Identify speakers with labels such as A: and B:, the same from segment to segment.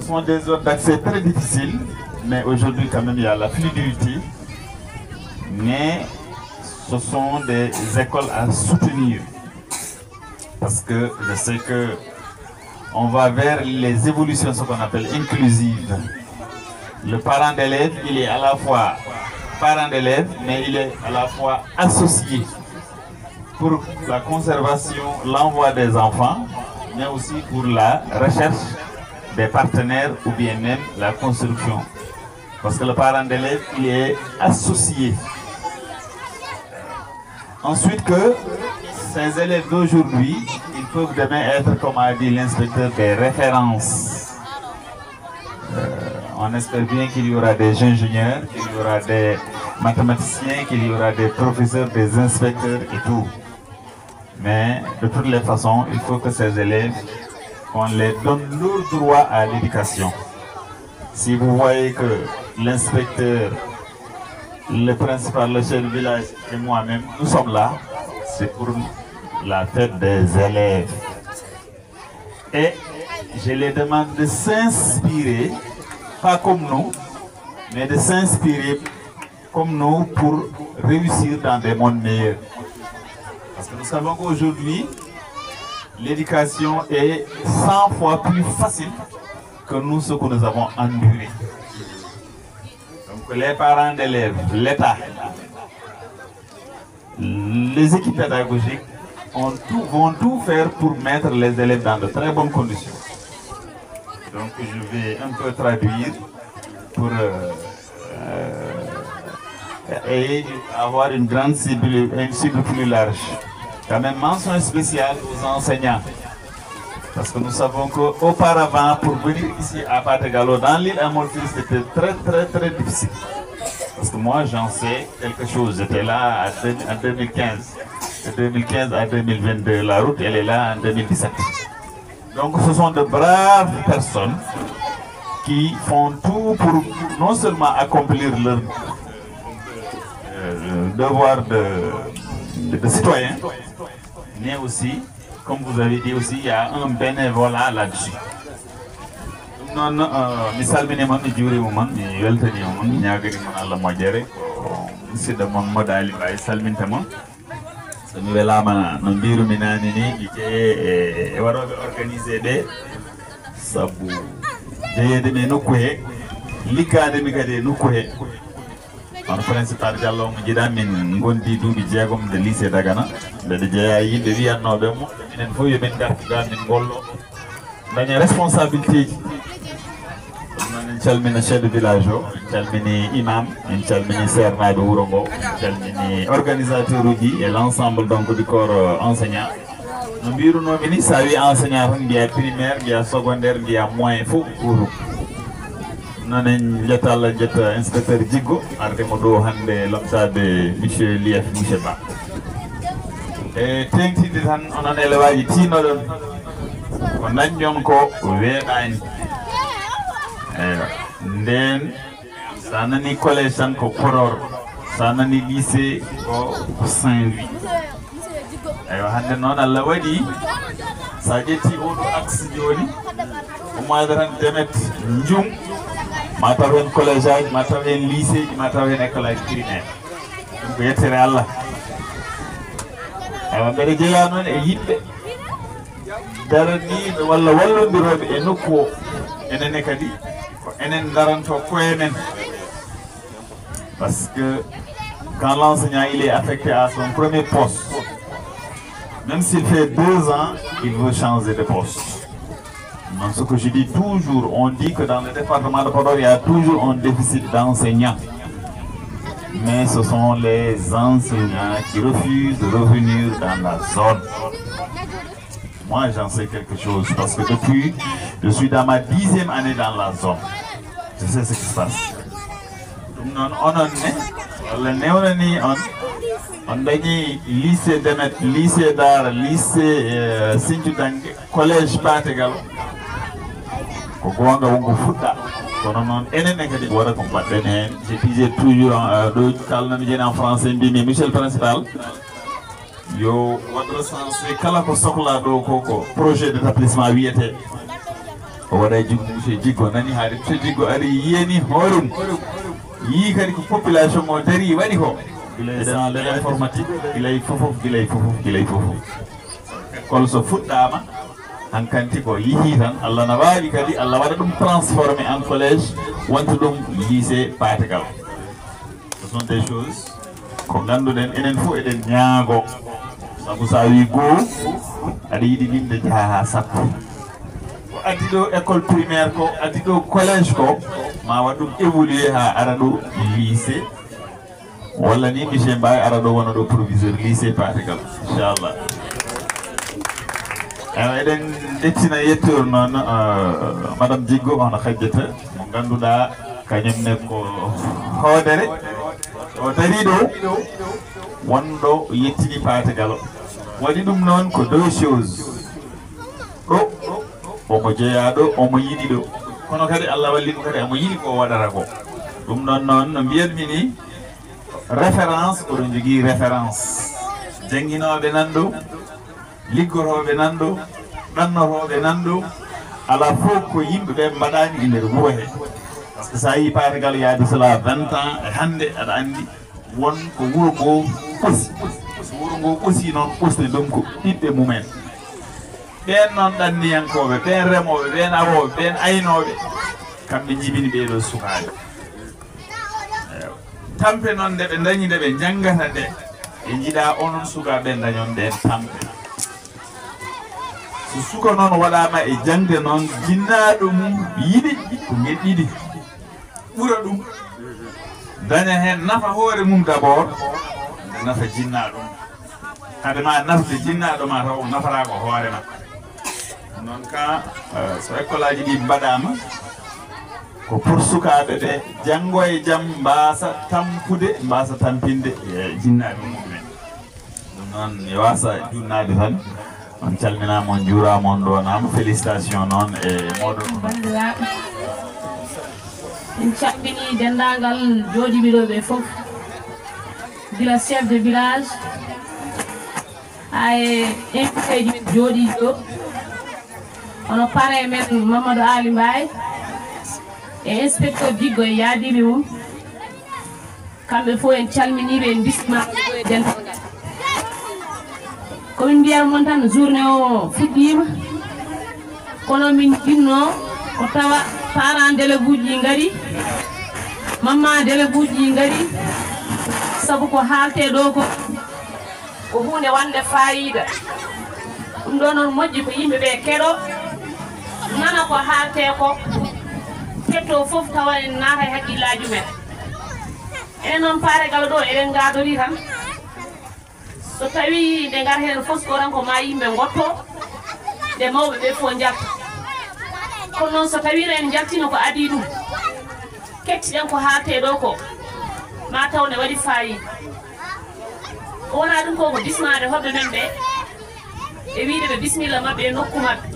A: Ce sont des zones d'accès très difficiles, mais aujourd'hui quand même il y a la fluidité. Mais ce sont des écoles à soutenir. Parce que je sais que on va vers les évolutions, ce qu'on appelle inclusives. Le parent d'élève, il est à la fois parent d'élève, mais il est à la fois associé pour la conservation, l'envoi des enfants, mais aussi pour la recherche des partenaires ou bien même la construction. Parce que le parent d'élève, il est associé. Ensuite que ces élèves d'aujourd'hui, ils peuvent demain être, comme a dit l'inspecteur, des références. On espère bien qu'il y aura des ingénieurs, qu'il y aura des mathématiciens, qu'il y aura des professeurs, des inspecteurs et tout. Mais de toutes les façons, il faut que ces élèves, on les donne leur droit à l'éducation. Si vous voyez que l'inspecteur, le principal, le chef de village et moi-même, nous sommes là, c'est pour la tête des élèves. Et je les demande de s'inspirer, pas comme nous, mais de s'inspirer comme nous pour réussir dans des mondes meilleurs. Parce que nous savons qu'aujourd'hui, l'éducation est 100 fois plus facile que nous, ce que nous avons enduré. Donc les parents d'élèves, l'État, les équipes pédagogiques vont tout faire pour mettre les élèves dans de très bonnes conditions. Donc je vais un peu traduire pour et avoir une grande cible, une cible plus large. Quand même mention spéciale aux enseignants. Parce que nous savons qu'auparavant, pour venir ici à Pategalo, dans l'île Amorphis, c'était très difficile. Parce que moi, j'en sais quelque chose. J'étais là en 2015. De 2015 à 2022, la route, elle est là en 2017. Donc, ce sont de braves personnes qui font tout pour non seulement accomplir leur devoir de citoyen, mais aussi, comme vous avez dit aussi, il y a un bénévolat là-dessus. Non, misal minimum ni juri mon ni weltani mon ñaagari mon Allah mojere ko sidda mon modali bay salminta mon so mi welama no biru minani ni e warobe organiser be sabu jeyede me nokku he liggade mi kadi nokku he on principal Diallo mo jida min gondi duubi jeegom de lycée Dagana de jeeya yimbe wiyannobe mo minen fo yo men gartuga min gollo daña responsabilité en calmini chef de village o en calmini imam en calmini sernaɓe wuuro ngo en calmini organisateur uji et l'ensemble donc du corps enseignant no mbirunomi ni sa wi enseignant tan mbiya primaire mbiya secondaire mbiya moyen fof ɓuuru non en jetta Allah jetta inspecteur Jiggo ardemo ɗo hande lomtade monsieur Lief monsieur Ba e tengtinde tan onon élevaji tinoɗon ko dañƴon ko weeɗani nden sa nani collège tan ko Podor sa nani lycée ko Saint-Louis eyo hande noon Allah waɗi sa ƴetti oɗo axe joni umade tan demet jum ma taw hen collège aji ma taw hen lycée ji ma taw hen école aji primaire ɗum ko yettere Allah ewa mbeɗa jeeya noon e yimɓe daraniɓe walla wallodiroɓe e nokku o enene kadi ko enen daranto koye men parce que quand l'enseignant il est affecté à son premier poste, même s'il fait 2 ans, il veut changer de poste. Donc ce que je dis toujours, on dit que dans le département de Podor, il y a toujours un déficit d'enseignants. Mais ce sont les enseignants qui refusent de revenir dans la zone. Moi, j'en sais quelque chose parce que depuis, je suis dans ma 10e année dans la zone. Je sais ce qui se passe. On dañi lycée Demet, lycée Dara, lycée Sinthiou Dangue, collège Pategal. Ko gonga wongo fudda. Kono non enen kadi wara ko badden hen. Je disais toujours do kalnami jeni en français mbimi monsieur le principal. Yo wadro sensé kala ko sohla do ko projet d'établissement wiyete o waɗa jiggo monsieur Jiggo nani haade monsieur Jiggo ari yiyeni hoɗum yii kadi ko population o dari waɗi ko guila informatique guilay fofof école so fuɗɗama hankanti ko yihi tan Allah na wawi kadi Allah waɗa ɗum transformé en collège wonta ɗum lycée Pategal. Ce sont des choses ko ganduɗen enen fof eɗen ñaago sabu sa wi goo aɗa yiɗi linde jaaha ha sappo ko addi ɗo école primaire ko addi ɗo collège ko ma waɗ ɗum évoluer ha ara ɗo lycée walla ni monsieur Mbaye ara ɗo wona ɗo proviseur lycée Pategal inchallah. eɗen ɗettina yettor noon madame Jiggo hono hajjata mo ganduɗa kañumne ko hoodere o dari ɗo wonɗo yettini Pategal waɗi ɗum noon ko deux choses ɗo omo jeeya ɗo omo yiɗi ɗo kono kadi Allah walli ɗum kadi omo yiɗi ko waɗata ko ɗum ɗon noon no mbiyatmi ni référence oɗon jogui référence jangguinoɓe nanɗo liggoroɓe nanɗo ɗannotoɓe nanɗo ala fof ko yimɓeɓe mbaɗani e nder wuuro he par ce que sa yi Pategal yaade cela 20 ans e hande aɗa andi won ko wuuro ngo ɓusi so wuuro ngo ɓusi noon ɓusde ɗum ko ɓiɓɓe mumen ɓen noon ɗanniyankoɓe ɓen remoɓe ɓen awoɓe ɓen aynoɓe kamɓe jibini ɓeɗo sukaɓe tampe noon nde ɓe dañi nde ɓe janggata nde ɓe jiiɗa onon sukaɓe dañon ɗen tampe so suka noon waɗama e jangde noon jinnaɗo mum yiɗi ko geɗɗiɗi ɓura ɗum daña hen nafa hoore mum d' abord nde nafa jinnaɗo hade ma nafde jinnaɗo ma taw nafata ko hoorema noon ka so école aji ɗi mbaɗama ko pour sukaɓe ɓe janggo e jaam mbasa tampude mbasa tampinde e jinnaɓe mumen ɗum noon mi wasa junnade tan on calminama on juurama on ɗonama félicitation noon e moɗon
B: bandiraɓe en calmini dendagal joɗiɓe ɓe foof gila chef de village hay invité ji men jooɗi ɗo ono pare men Mamadou Ali Mbaye e inspecteur Jiggo e yaadiɓe mum kamɓe fof en calminiɓe en bismaɓe ɗo e dendagal komin mbiyata moon tan journée o fuɗɗima kono min jinno ko tawa parent délégué uji ngari mamma délégué uji ngari sabu ko haalte ɗo ko hunde wande fayida ɗum ɗo noon moƴƴi ko yimɓeɓe keɗo nana ko haalte ko ketto foof tawa en naata e haqqillaji men enen noon Pategal ɗo eɗen gadori tan so tawi nde gar hen foskoran ko ma yimɓe gotto nde mawɓe ɓe fof jalta kono noon so tawino en jaltino ko adi ɗum kettiɗen ko haalte ɗo ko ma taw ne waɗi fayida ko wona ɗum ko bismade hoɓɓe men ɓe e wiide ɓe bisimilla mabɓe e nokku mabɓe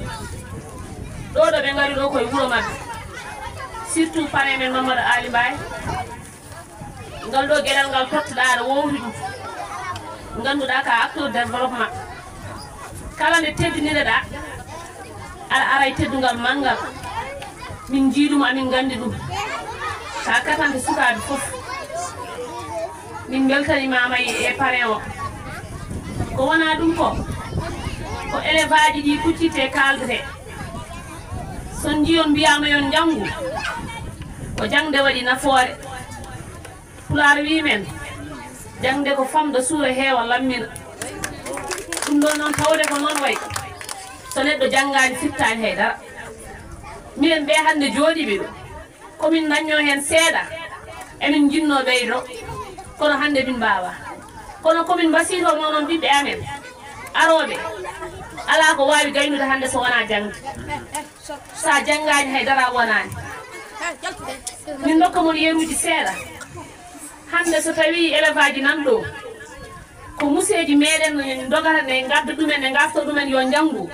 B: ɗo ɗo ɓe gari ɗo koye wuuro mabɓe surtout pare men Mamadou Ali Mbaye ngal ɗo gueɗal ngal tottuɗa aɗa wowri ɗum ganduɗa ka acteur développement kala nde teddiniɗeɗa aɗa ara e teddugal manggal min jiiɗum amin gandi ɗum sa katante sukaɓe foof min beltanimama e parrain o ko wona ɗum ko élève aji ɗi kuccirte kaldete son jiyon mbiyama yon janggu ko jangde waɗi nafoore Pulaar wimen jangde ko famde suura heewa lammina ɗum ɗo noon tawde ko noon wayi so neɗɗo janngani fittani haydara minen ɓe hannde jooɗiɓe ɗo komin dañño hen seeɗa emin jinno ɓeydo kono hannde min mbawa kono komin mbasito noon ɓiɓɓe amen aroɓe ala ko wawi gaynude hannde so wona jangde sa janngani haydara wonani min dokka mon yeruji seeɗa hande so tawi élève aji nan ɗo ko museji meɗen dogata ne gadda ɗumen ne gafta ɗumen yo janggu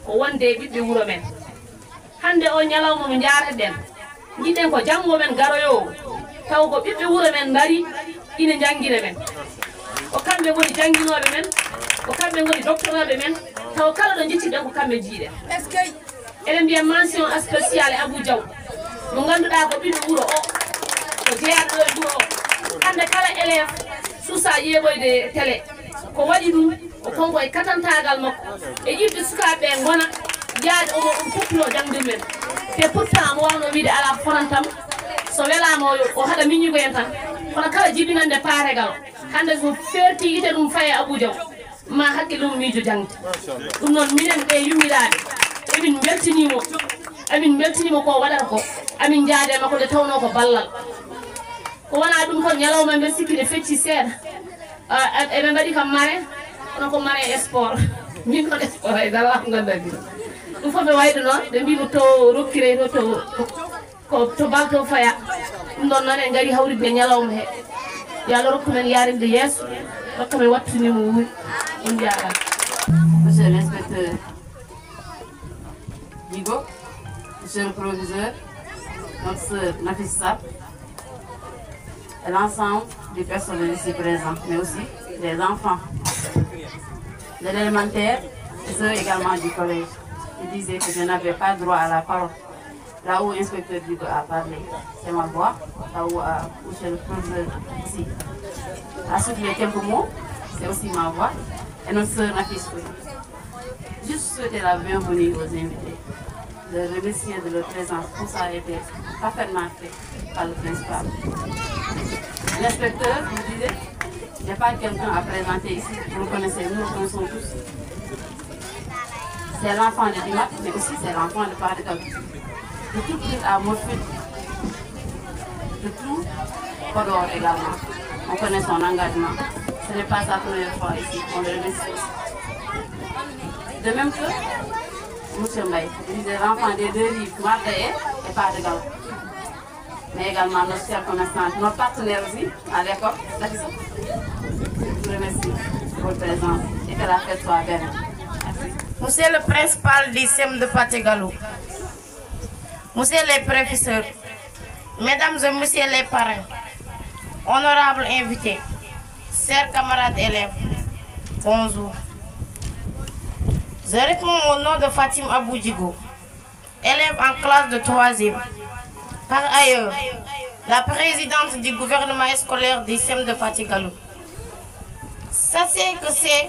B: ko wonde ɓiɓɓe wuuro men hande o ñalawma mo jaraɗen jiɗɗen ko janggo men garoyowo taw ko ɓiɓɓe wuuro men dari ina jangguina men ko kamɓe goni janguinoɓe men ko kamɓe goni doctoroɓe men taw kala ɗo jettiɗen ko kamɓe jiiɗen eɗen mbiya mention spéciale Abou Diaw mo ganduɗa ko ɓiɗɗo wuuro o ko jeeyaɗo e wuuro o hande kala élève suusa yeɓoyde télé ko waɗi ɗum o konko e katantagal makko e yiɗde sukaɓe gona yaade omo ɗum tottuno jangde men te pourtant mo wawno wiide ala fonantam so welama o haɗa miññugo en tan kono kala jibinande paaregal hande so ferti ite ɗum faye Abou Diaw ma hakkille mum miijo jangde ɗum noon minen ɓe yummiraɓe emin beltinimo ko waɗata ko amin jaadema ko nde tawno ko ballal ko wona ɗum ko ñalawma mbe sikki ne fecci seeɗa eɓe mbaɗi kam mare kono ko mare sport min kon sport ay dara ko gandadi ɗum fof ɓe wayde noon ɓe mbino to rokkire to balto faya ɗum ɗon noon en gari hawridde ñalawma he yo Allah rokku men yarinde yeeso rokka men wattunimo wuuri on jaara.
C: Monsieur l'inspecteur Digo, monsieur le proviseur, notre sœur Nafis Sap, et l'ensemble du personnel ici présent, mais aussi les enfants de l'élémentaire et ceux également du collège. Ils disaient que je n'avais pas droit à la parole. Là où l'inspecteur Digo a parlé, c'est ma voix. Là où monsieur le proviseur aussi a soufflé quelques mots, c'est aussi ma voix. Et notre sœur Nafis Sap. Juste souhaiter la bienvenue aux invités. De remercier de leur présence, tout ça a été parfaitement fait par le principal. L'inspecteur, vous disait, il n'y a pas quelqu'un à présenter ici, vous le connaissez, nous le connaissons tous. C'est l'enfant de Dimat, mais aussi c'est l'enfant de Paradal. De tout l'île à Morphine, de tout Podor également. On connaît son engagement. Ce n'est pas sa première fois ici, on le remercie. De même que Monsieur Mbaye, des enfants des deux rives, Marseille et Paradal. Mais également notre chère commerçante, notre partenaire aussi, à l'école, je vous remercie pour votre présence et que la fête soit belle. Merci.
D: Monsieur le principal du SEM de Patégalou, Monsieur les professeurs, Mesdames et Messieurs les parents, honorables invités, chers camarades élèves, bonjour. Je réponds au nom de Fatim Abou Digo, élève en classe de 3e. Par ailleurs, la présidente du gouvernement scolaire du SEM de Patégalou. Sachez que c'est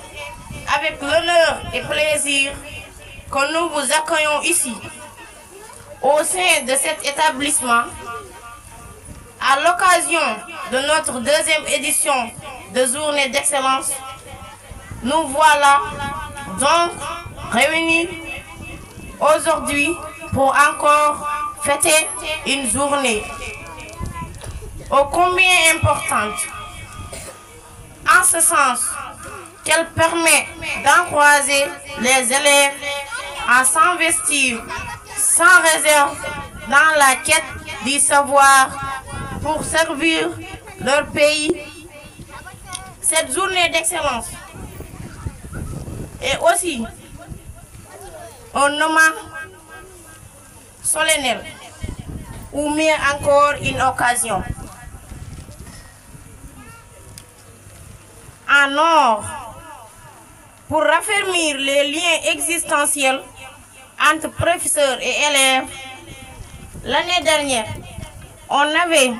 D: avec l'honneur et plaisir que nous vous accueillons ici, au sein de cet établissement, à l'occasion de notre deuxième édition de Journée d'Excellence. Nous voilà donc réunis aujourd'hui pour encore fêter une journée ô combien importante, en ce sens qu'elle permet d'encourager les élèves à s'investir sans réserve dans la quête du savoir pour servir leur pays. Cette journée d'excellence est aussi un moment solennel ou mieux encore une occasion en or pour raffermir les liens existentiels entre professeurs et élèves. L'année dernière, on avait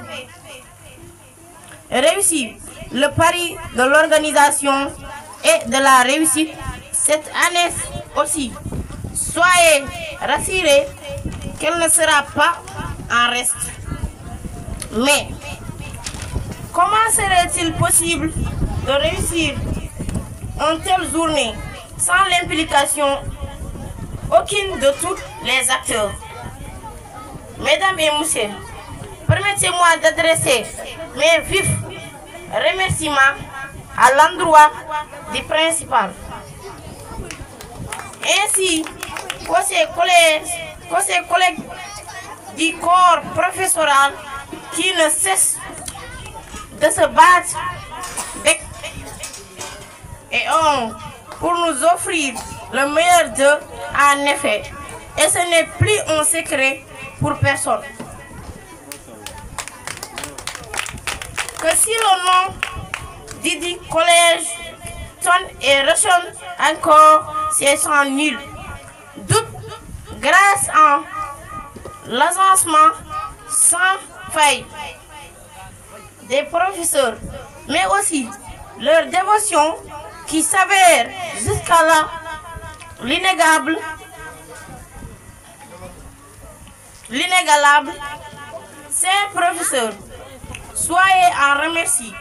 D: réussi le pari de l'organisation et de la réussite. Cette année aussi, soyez rassurés qu'elle ne sera pas en reste. Mais comment serait-il possible de réussir une telle journée sans l'implication aucune de tous les acteurs? Mesdames et messieurs, permettez-moi d'adresser mes vifs remerciements à l'endroit du principal, ainsi qu'aux ses collègues du corps professoral qui ne cessent de se battre bec et ongle pour nous offrir le meilleur d'eux. En effet, et ce n'est plus un secret pour personne que si le nom Didi Collège tonne et ressonne encore, c'est sans nul doute grâce à l'agencement sans faille des professeurs, mais aussi leur dévotion qui s'avère jusqu'à là l'inégalable. Ces professeurs, soyez en remercie.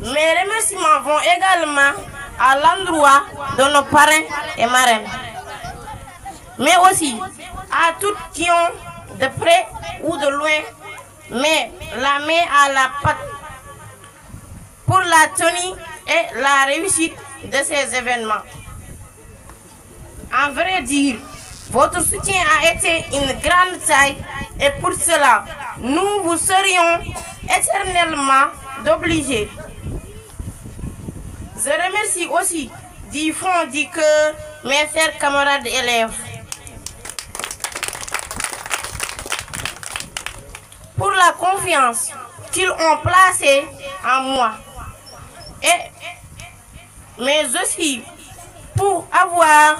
D: Mes remerciements vont également à l'endroit de nos parrains et marraines, mais aussi à tous qui ont de près ou de loin mais la main à la pâte pour la tenue et la réussite de ces événements. En vrai dire, votre soutien a été une grande taille et pour cela, nous vous serions éternellement obligés. Je remercie aussi du fond du cœur mes chers camarades élèves pour la confiance qu'ils ont placée en moi, mais aussi pour avoir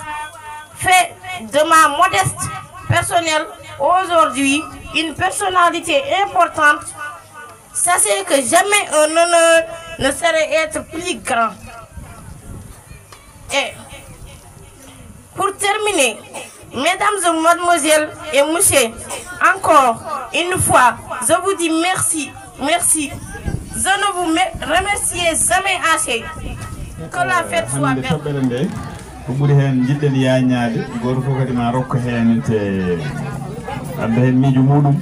D: fait de ma modeste personnelle aujourd'hui une personnalité importante. Sachez que jamais un honneur ne saurait être plus grand. Et pour terminer, mesdames et mademoiselles et messieurs, encore une fois, je vous dis merci, merci. Je ne vous remercie jamais assez. Que la fête soit belle.
A: ko ɓuri hen jiɗɗen yañade goto fof kadi ma rokko hen te adda hen miijo muɗum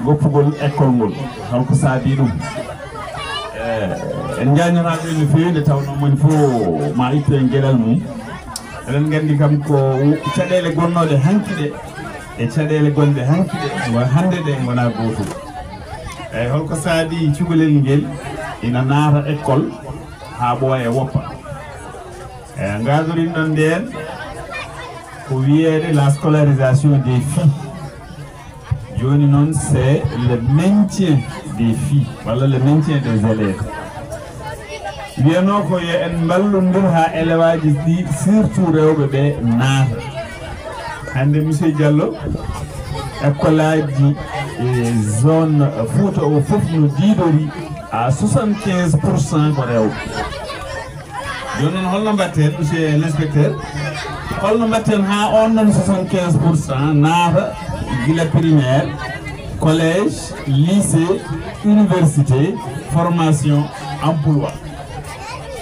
A: goppugol école ngol holko saabi ɗum en jañataɓe no fewi nde tawno moni fof ma ittu en gueɗal mum eɗen gandi kam ko caɗele gonnoɗe hankiɗe e caɗele gonɗe hankiɗe hande ɗe gona gotum eyyi holko saabi cukalel ngel ina naata école ha ɓooya e woppa ngadorin ɗon nden ko wiyede la scolarisation des filles joni noon c'est le maintien des filles walla le maintien des élèves wiyano ko yo en ballondir ha élève aji ɗi surtout rewɓe ɓe naata hande monsieur Diallo école aji zone Fouta o fof no diidori à 75% ko rewɓe joni noon holno mbatten monsieur l'inspecteur holno mbatten ha on non 75% naata gila primaire collège lycée université formation emploi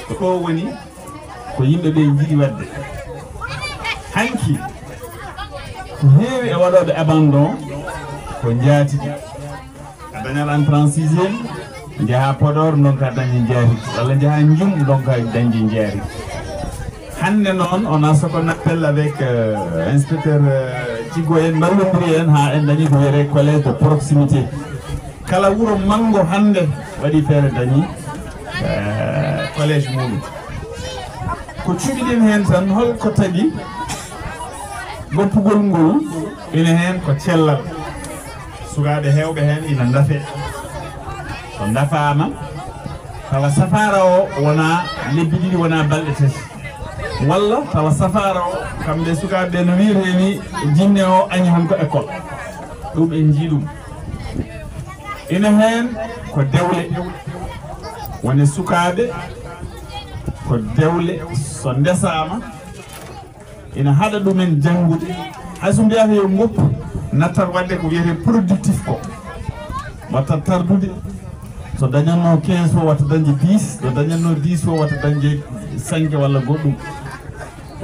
A: ko ɗo woni ko yimɓe ɓe jiiɗi wadde hanki ko heewi e waɗoɓe abandon ko jaatiɗi a dañat entrée en 6e jaha Podor donka dañi jaari walla jaha Njum donka dañi jaari hande noon on a ce qu'on appelle avec inspecteur Djigo en ballodiri en ha en dañi ko wiyete collège de proximité kala wuro mango hande waɗi feere dañi collège muɗum ko cuɓiɗen hen tan holko tagi goppugol ngol ina hen ko cellal sukaɓe hewɓe hen ina dafe so dafama tawa safara o wona lebbi ɗiɗi wona balɗe tati walla tawa safara o kamɓe sukaɓe no wiireni jinne o añi hon ko école ɗum en jii ɗum ina hen ko dewle woni sukaɓe ko dewle so ndesama ina haɗa ɗumen janggude hayso mbiyata yo goppu nattat wadde ko wiyete productif ko wattat tardude so dañanno 15 fo watta dañde 10 so dañanno 10 fo watta dañde 5 walla goɗɗum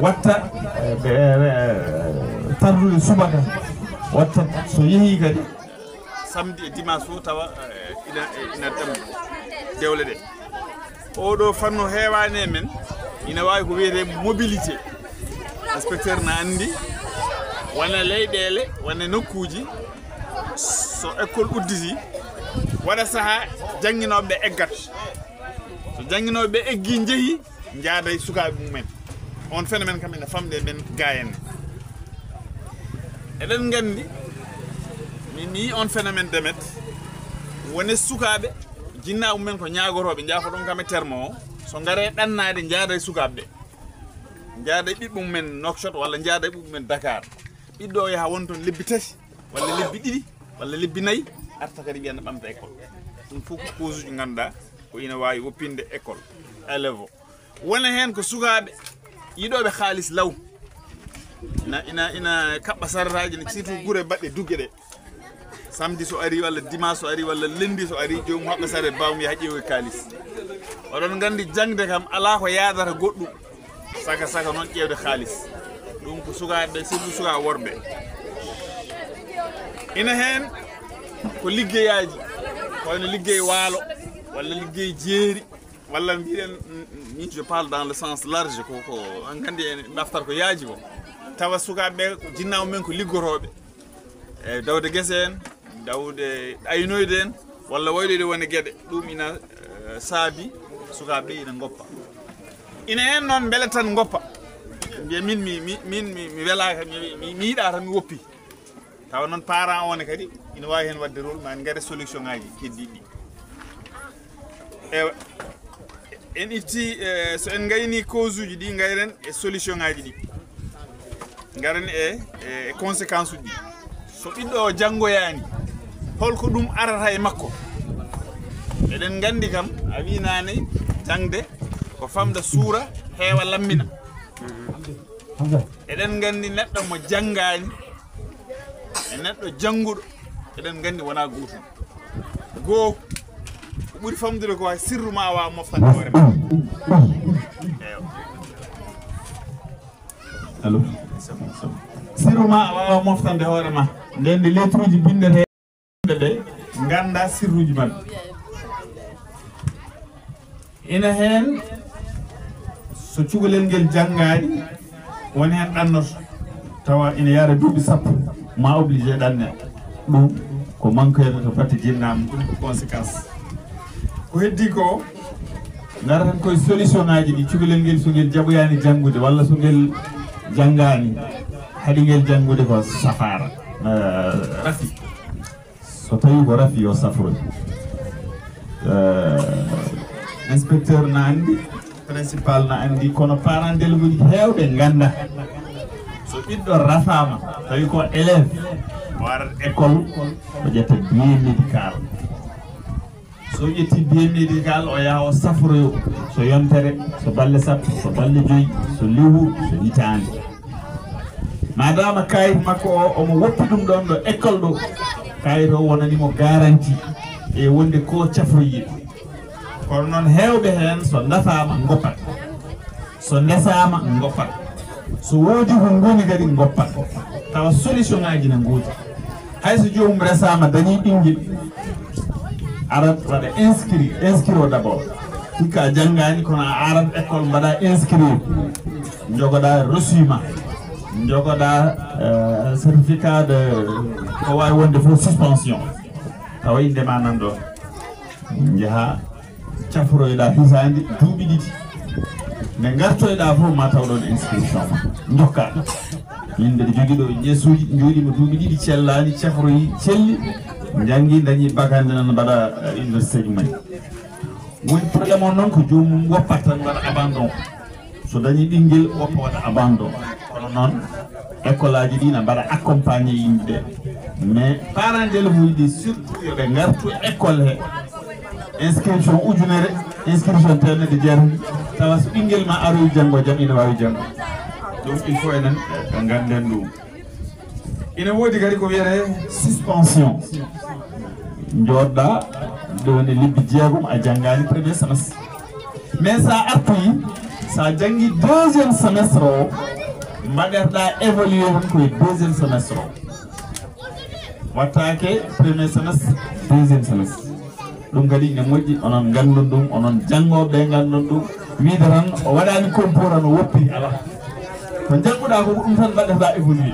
A: watta tardude subaka watta so yeehi kadi samedi e dimanche fof tawa ina ɗem dewle ɗe oɗo fanno heewani e men ina wawi ko wiyete mobilité inspecteur na andi wona leyɗele wona nokkuji so école udditi waɗa saaha jangguinoɓe eggat so jangguinoɓe eggi jeehi jaaday sukaɓe mumen on phénomène kam ene famde men gayen eɗen gandi min on phénomène demet woni sukaɓe jinnaɓe mumen ko ñagoroɓe jaafa ɗon kam e terme o so gaare ɗannade jaaday sukaɓe
E: jaada ɓiɓɓe mumen Nouakchott walla jaada ɓiɓɓe mumen Dakar ɓiɗɗo yaha won toon lebbi 3 walla lebbi 2 walla lebbi 4 arta kadi wiyana ɓamta école ɗum fof ko cause uji ganduɗa ko ina wawi woppinde école élève o wona hen ko sukaɓe yiɗoɓe haalis law ina kaɓɓa sarataji ne surtout guure baɗɗe dugge ɗe samedi so ari walla dimanche so ari walla lundi so ari jomum haɓɓa saret bawmi yaha ƴeewoy kalis oɗon gandi jangde kam ala ko yadata goɗɗum saka noon ƴewde haalis ɗum ko sukaɓe surtout suka worɓe ina hen ko liggeyaji koyno liggey waalo walla liggey jeeri walla mbiɗen ni je parle dans le sens large ko an gandi en ɗaftar ko yaaji ko tawa sukaɓe ko jinnawo men ko liggotoɓe e dawde guese en dawde aynoyde en walla wayloyde woni gueɗe ɗum ina saabi sukaɓe ina goppa ina hen noon beele tan goppa mbiya min mi welaka mi yiiɗa tan mi woppi tawa noon parent one kadi ina wawi hen wadde rôle ma en gaare solution ngaji keddiɗi ewa en itti so en gayni cause uji ɗi gayren e solution ngaji ɗi garen e conséquence uji ɗi so ɓiɗɗo o janggoyani holko ɗum arata e makko eɗen gandi kam a winani jangde ko famda suura heewa lammina eɗen gandi neɗɗo mo janggani e neɗɗo jangguɗo eɗen gandi wona gotum goo ko ɓuuri famdude ko hay sirru ma wawa moftande hoore ma allo sirru ma wawa moftande hoore ma nden de lettre uji bindete ɗe ganda sirruji mabɓe ina hen so cukalel ngel janggani woni hen ɗannoto tawa ina yara duuɓi sappo ma obligé ɗanne ɗum ko manquede to batte jinnama ɗum ko conséquence ko heddi ko garatan koye solution ngaji ɗi cukalel ngel so ngel jaɓoyani janggude walla so ngel janggani haɗi ngel janggude ko safara rafi so tawi ko rafi yo safroy inspecteur na andi principal na andi kono parent d'élève uji hewɓe ganda so ɓiɗɗo rafama tawi ko élève o warat école o ƴetta billet médical so ƴetti billet médical o yaha o safroyo so yontere so balle sappo so balle joyyi so liwu so hitande madama kayit makko o omo woppi ɗum ɗon ɗo école ɗo kayit o wonanimo garanti e wonde ko cafroyiɗo kono noon hewɓe hen so dafama goppat so ndesama goppat so woodi ko goni kadi goppat tawa solution ngaji ne goodi hayso jomum resama dañi ɓinguel arat waɗa inscrit o d' abord hikka janggani kono a arat école mbaɗa inscrire jogoɗa reçu ma jogoɗa certificat de ko wawi wonde fof suspension tawa indema nan ɗon jaaha cafroyɗa hisandi duuɓi ɗiɗi nde gartoyɗa fof ma taw ɗon inscription ma jokka min mbeɗa jogui ɗo ƴessuji jooɗima duuɓi ɗiɗi cellani cafroyi celli janggui dañi bakande nan mbaɗa université ji mumen woni probléme on noon ko jomum woppat tan waɗa abandon so dañi ɓinguel woppa waɗa abandon kono noon école aji ɗi ne mbaɗa accompagné yimɓeɓe mais parent d'élève uji ɗi surtout yoɓe gartu école he inscription ujunere inscription temedde jeetati tawa so ɓinguel ma aroyi janggo jaam ina wawi janggo donc il faut enen ganden ɗum ina woodi kadi ko wiyete suspension jodɗa ɗowne lebbi jeegom a janggani premier semestre mais sa artoyi sa janggi deuxiéme semestre o mbaɗerɗa évolué won koye deuxiéme semestre o wattake premier semestre deuxiéme semestre ɗum kadi ne moƴƴi onon gandon ɗum onon janggoɓe gandon ɗum wiide tan o waɗani concours an o woppi ala ko jangguɗa ko ɗum tan mbaɗata évolué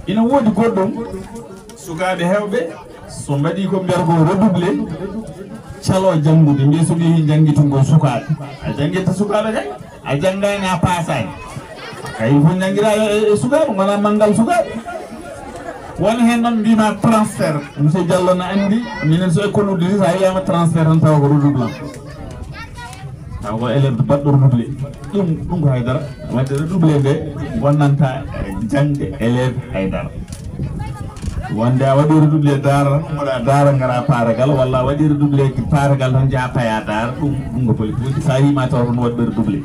E: ina woodi goɗɗum sukaɓe hewɓe so mbaɗi ko mbiyata ko redoublé calo janggude mbiya so ɓeyi jangguitungo sukaɓe a jangguitta sukaɓe kay a janggani a pasani kay fof jangguira e sukaɓe gona manggal sukaɓe woni hen noon mbima transfert monsieur Diallo ne andi minen so école udditi sa wiyama transfert tan tawa ko redoublant taw ko élève baɗɗo doublé ɗum ko haydara wadde doublé nde wonnanta jangde élève haydara wonde a waɗiri doublé daara moɗa daara ngara paragal walla a waɗiri doublé paragal tan jaa paya daara ɗum ko poli fuuɗi sa yima taw toon waɗɗori doublé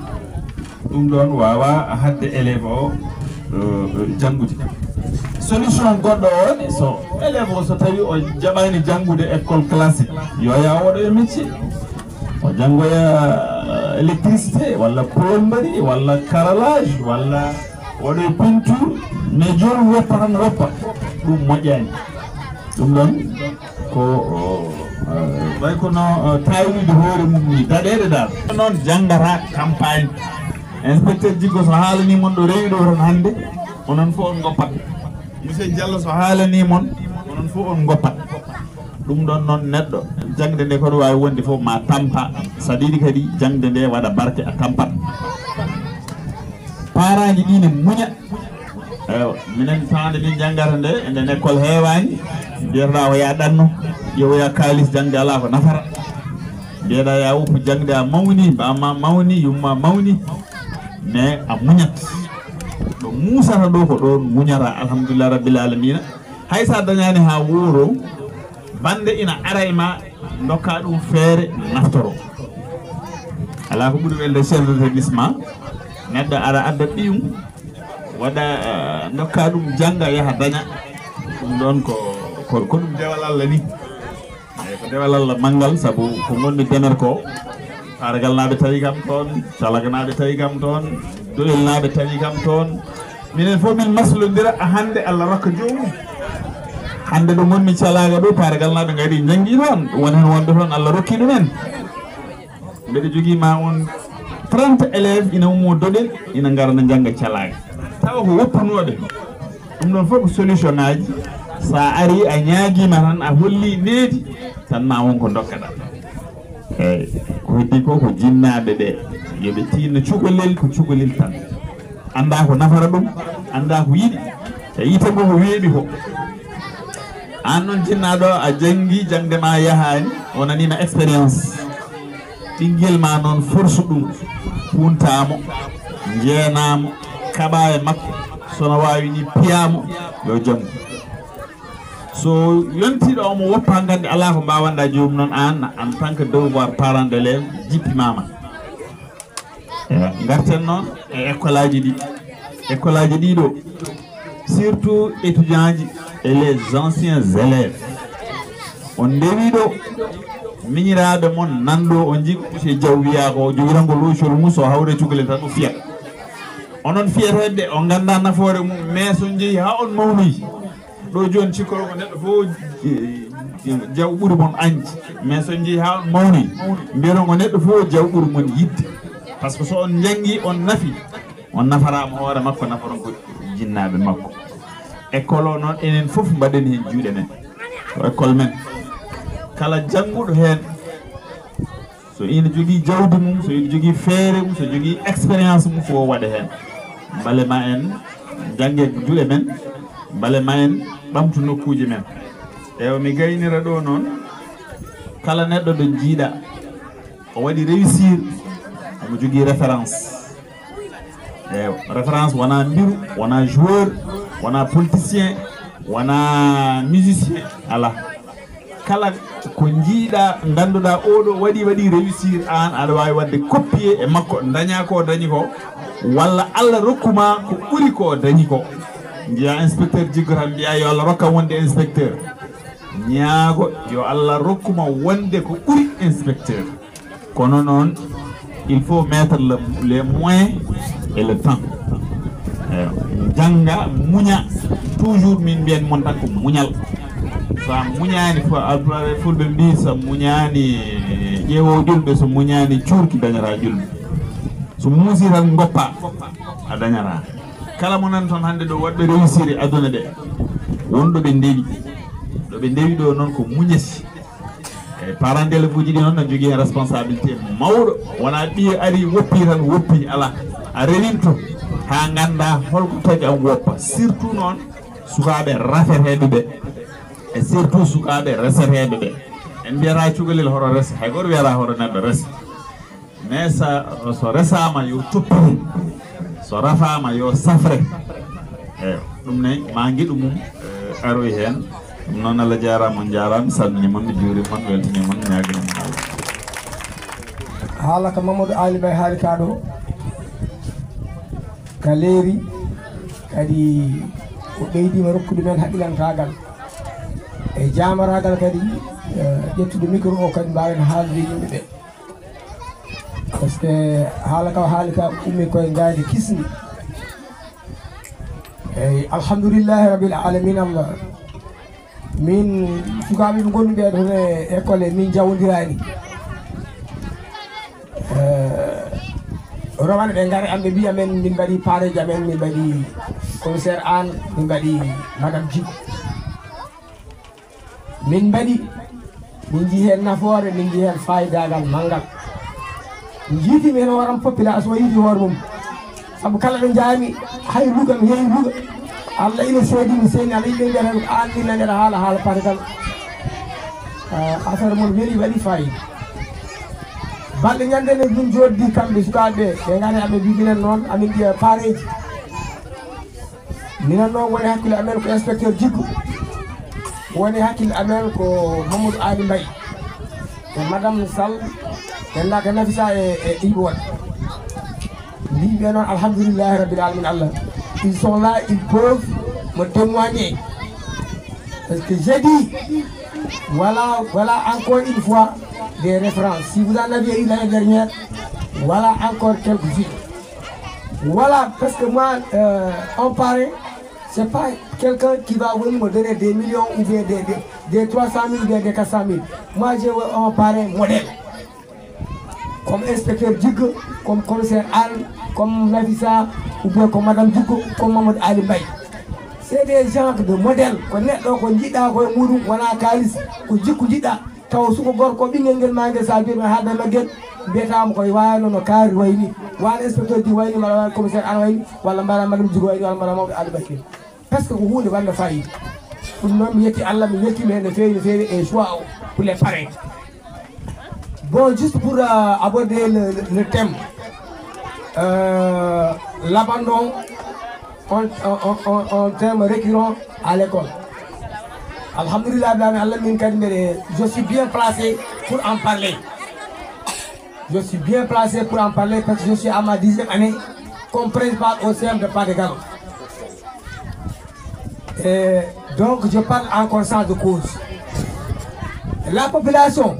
E: ɗum ɗon wawa hadde élève o janngude solution goɗɗo on so élève o so tawi o jaɓani janngude école classique yo ya waɗoyo métier o janngoya électricité walla plomberie walla carrelage walla waɗoyo peinture mais joni woppa tan woppa ɗum moƴƴani ɗum ɗon ko way kono tawide hoore mum ni daɗede dal noon janggata campagne inspecteur Djiggo so haalanimon ɗo rewi ɗo tan hannde onon fof on goppat monsieur Diallo so haalanimon onon fof on goppat ɗum ɗon noon neɗɗo jangde nde koɗo wawi wonde fof ma tampa sa ɗiɗi kadi jangde nde waɗa barke a tampat parents ji ɗi ne muña ewa minen tawde min janggata nde nden école heewani mbiyata o ya ɗanno ƴewoya kalis jangde ala ko nafara mbiyeɗa ya woppu jangde a mawni bamma mawni yumma mawni mais a muñat ɗo musata ɗo ko ɗon muñata alhamdulillah rabbil alamina hay sa dañani ha wuuro bande ina ara e ma dokka ɗum feere naftoro ala ko ɓuuri welde chef d'établissement neɗɗo ara adda ɓiyum waɗa dokka ɗum jangga yaha daña ɗum ɗon ko ɗum dewal Allah ni eyyi ko dewal Allah manggal saabu ko gonmi demer ko paragal naɓe tawi kam toon calaga naɓe tawi kam toon doyel naɓe tawi kam toon minen fof min maslodira hande Allah rokka jomum hande ɗo gonmi calaga ɗo paragal naɓe gari janggi toon woni hen wonde toon Allah rokki ɗumen mbeɗa jogui ma on 30 élèves ina ummo doɗel ina garana jangga calaga tawa ko woppunoɓe ɗum ɗon fof ko solution ngaji sa ari a ñaaguima tan a holli needi tan ma wonko dokkaɗa eyyi ko heddi ko ko jinnaɓe ɓe yoɓe tinno cukalel ko cukalel tan anda ko nafara ɗum anda ko yiɗi e yite ngo ko weeɓi ko an noon jinnaɗo a janggi jangde ma yahani o nanima expérience ɓinguel ma noon force ɗum puntamo jeenamo kaɓa e makko sono wawi ni piyamo yo janggu so yontiɗo omo woppa gande ala ko mbawanɗa jomum noon an en tant que devoir parent d'élève jippimama garten noon e école aji ɗiɗo surtout étudiants ji et les anciens élèves on ndewi ɗo miñiraɓe mon nanɗo o jii monsieur Diaw wiya ko joguirango locol mum so hawre cukalel tan o fiyat onon fiyetede o ganda nafoore mum mais so jeeyi ha on mawnoyi ɗo joni cikkoro ko neɗɗo fof jaw ɓuuri mon añde mais so jeeyi ha on mawnoyi mbiyeton ko neɗɗo fof jaw ɓuuri mon yidde par ce que so on janggi on nafi on nafarama hoore makko nafaron ko jinnaɓe makko école o noon enen foof mbaɗen hen juuɗe men ko école men kala jannguɗo hen so ina jogui jawdi mum so ina jogui feere mum so jogui expérience mum fo waɗa hen bale ma en jangge juuɗe men bale ma en ɓamtu nokkuji men ewa mi gaynira ɗo noon kala neɗɗo ɗo jiiɗa o waɗi réussir omo jogui référence ewa référence wona mbiru wona joueur wona politicien wona musicien ala kala ko jiiɗa ganduɗa oɗo waɗi réussir an aɗa wawi wadde copier e makko daña ko dañi ko walla Allah rokkuma ko ɓuuri ko dañi ko jiya inspecteur Djiggo tan mbiya yo Allah rokka wonde inspecteur ñaago yo Allah rokkuma wonde ko ɓuuri inspecteur kono noon il faut mettre les moyens et le temps janga muña toujours min mbiyen mon tan ko muñal sa muñani fulɓe mbi so muñani ƴeewo julɓe so muñani cuurki dañata julɓe so muusi tan goppa a dañata kala mo nan toon hande ɗo waɗɓe réussir e aduna ɗe wonɗo ɓe ndewi ɗo noon ko muñati e parent d'élève uji ɗi noon ne jogui hen responsabilité mawɗo wona ɓiye ari woppi tan woppi ala a rewinto ha ganda holko tagi an woppa surtout noon sukaɓe rafeteɓe ɓe e surtout sukaɓe reseteɓe ɓe en mbiyata cukalel hoto resa hay goto wiyata hoto neɗɗo resa mais so resama yo toppi so rafama yo safre eyo ɗum ne ma giɗu mum aroy hen ɗum noon Allah jarama on jarama salminimon mi juurimon weltanimon ñaguinimon Allah
F: haala ko Mamadou Ali Mbaye haali ka ɗo ka leeri kadi ko ɓeydima rokkude men haqqilantagal e jamaragal kadi ƴettude micro o kadi mbawen haalde yimɓeɓe par ce que haala ka haali ka ummi koye gayde kisni eyyi alhamdoulillahi rabbil alamina Allah min sukaɓe ɓe gonɗuɓe ɗon e école min jawodirani rowane ɓe gari am ɓe mbiya men min mbaɗi pareji amen min mbaɗi commissaire Anne min mbaɗi madame Djib min mbaɗi min jii hen nafoore min jii hen fayidagal manggal jiitimi hen waram population o yiiti hoore mum saabu kala ɗo jaami hay Louga mi yeehi Louga Allah ina seedimi seeni Allah yimɓe mbiyata ko an ɗinna nder haala paregal affaire mon weeli waɗi fayida balɗe ñandene min joddi kamɓe sukaɓe ɓe gani aɓe mbi minen noon amin ƴiya pareji minen noon woni hakkille amen ko inspecteur Djiggo woni hakkille amen ko Mamadou Ali Mbaye e madame Sall ennaka Nafisa e Iɓoɗe mbiɓe noon alhamdoulillahi rabbil alamin Allah ils sont là ils peuvent me témoigner parce que j'ai dit voilà encore une fois des références. Si vous en aviez eu l'année dernière, voilà encore quelques filles. Voilà, parce que moi, on paraît, c'est pas quelqu'un qui va venir me donner des millions ou bien des 300 000 ou bien des 400 000. Moi, on paraît modèle. Comme inspecteur Djiggo, comme commissaire Anne, comme Nafisa, ou bien comme madame Djiggo, comme Mamadou Ali Mbaye. C'est des gens de modèles. Qu'on dit dans le monde, on a Kalis, qu'on dit taw suko gorko ɓingel ngel ma ngel sa biir ma haadna maggel mbiyatama koye wano no kaari wayni wan inspecteur di wayni mbaɗa wan commissaire an wayni walla mbaɗa madame Djiggo wayni walla mbaɗa mawɓe Ali Bakir par ce que ko hunde wanda fayida ɗum noon mi yetti Allah mi yettimi hen no fewi e choix o pour les parrains. Bon, juste pour aborder le thème l'abandon un thème récurrent à l'école. Alhamdulillah, je suis bien placé pour en parler. Je suis bien placé pour en parler parce que je suis à ma 10e année comme principal au CM de Pas-de-Calais. Donc je parle en conscience de cause. La population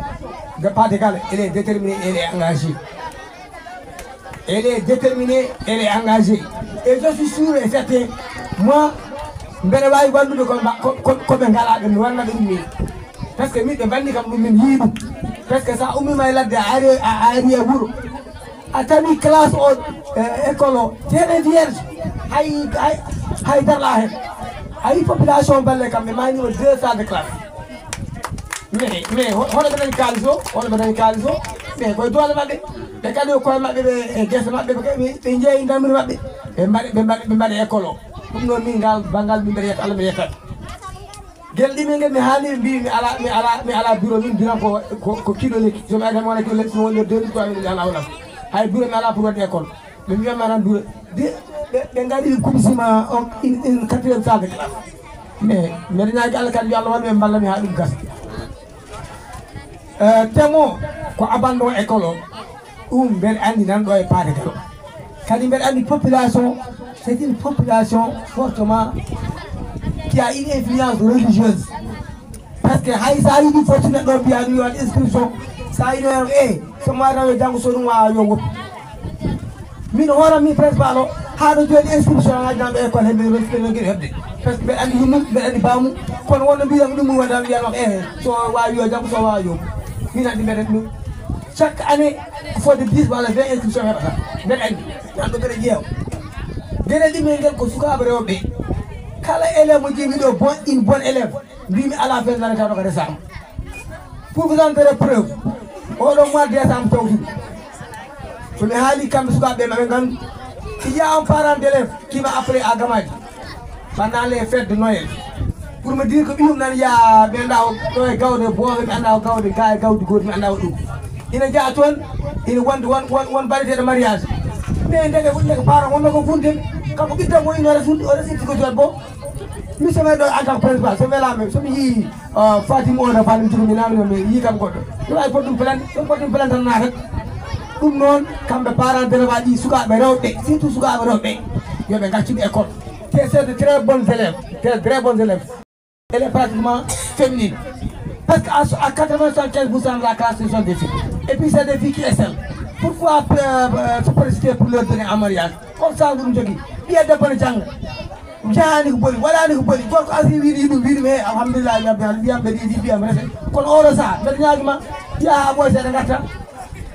F: de Pas-de-Calais, elle est déterminée, elle est engagée. Elle est déterminée, elle est engagée. Et je suis sûr et certain, moi, mbeɗa wawi wallude koɓe ngalaɓe mi wanna ɗum min par ce que min ɓe banni kam ɗum min yii ɗum par ce que sa ummima e ladde a ari e wuuro a tawi classe o école o teɗe vierge hay darla hen a yi population balle kam ɓe manima 2 salles de classe mais hono ɓe dañi kalis o mais koye doole maɓɓe ɓe kadi koye maɓɓe ɓe guese maɓɓe ɓe jeeyi damiri maɓɓe ɓe mbaɗe école o ɗum noon min ngal bangal min mbeɗa yetta Allah mi yettat guel ɗimin ngel mi haali mbi mi ala bureau min biran ko kiɗo lekki somi ari tan mi wona kiɗo lekki somi woni nder 2 3 min ala wonam hay bureau mi ala pour wadde école ɓe mbiyatma tan bureau ɓe ngari ɓe kubisima une 4e salle de classe mais mbeɗa ñaagi Allah kadi yo Allah waɗu ɓe ballami ha ɗum gasa temo ko abandon école o ɗum mbeɗa andi nan ɗo e Pas-de-Calais kadi mbeɗa andi population. C'est une population fortement qui a une influence religieuse. Parce que ça a eu une fortune de inscription. Ça a eu une so ma rawe jangu so ɗum wawa yo woppu min hoora mi principal o haɗo joni inscription ngaji nan ɗo école heɓe respecté gueɗe hebde par ce que mbeɗa andi yummum mbeɗa andi bamum kono wonno mbiyam ɗum mum wonda wiyanma so wawi yo jangu so wawa yo min andi mbeɗa ɗum chaque année fodde 10 walla 20 inscription heɓata mbeɗa andi nan ɗo mbeɗa ƴeewa gueɗel ɗimel ngel ko sukaɓe rewɓe kala élève mo jimi ɗo une bonne élève mbimi ala fen nanata ɗo ko resama pour vous en faire preuve oɗo mois de décembre tawtude somi haali kamɓe sukaɓe maɓe gandu il y a un parent d'élève qui m'a appelé à Gamaji pendant les fêtes de Noël pour me dire que ɓiyum nan ya ɓe anda ɗo e gawde booɓe mi anda ko gawde ga e gawdi goto mi anda o ɗum ina jaa toon ina won balite de mariage mais ndege parent wonno ko funde kanko ɓitta mo ino o resitti ko toon bo mi somi ɗo en tant que principal so welama somi yii Fatim o no falim jogumi namino mi yii kam goɗɗo ɗum ay poɗɗum plainte ɗum poɗɗum plainte tan natat ɗum noon kamɓe parent d'élève ɗi sukaɓe rewɓe surtout sukaɓe rewɓe yoɓe gaccuɓe école te c'est de très bons élèves très bons élèves elle est pratiquement féminine parce qu'à 95% de la classe ce sont des filles et puis c'est des filles qui excellent. Pourquoi se précipiter pour leur donner en mariage comme ça ɗum jogui ɓiya debbo ne jangga jahani ko boni waɗani ko boni gorko asi wiiɗi ɗum wiiɗi mais alhamdulillah mbiyam ɓe ɗiɗi mbiyam rese kono oɗo saaha mbeɗa ñaguima yaha ɓoy seeɗa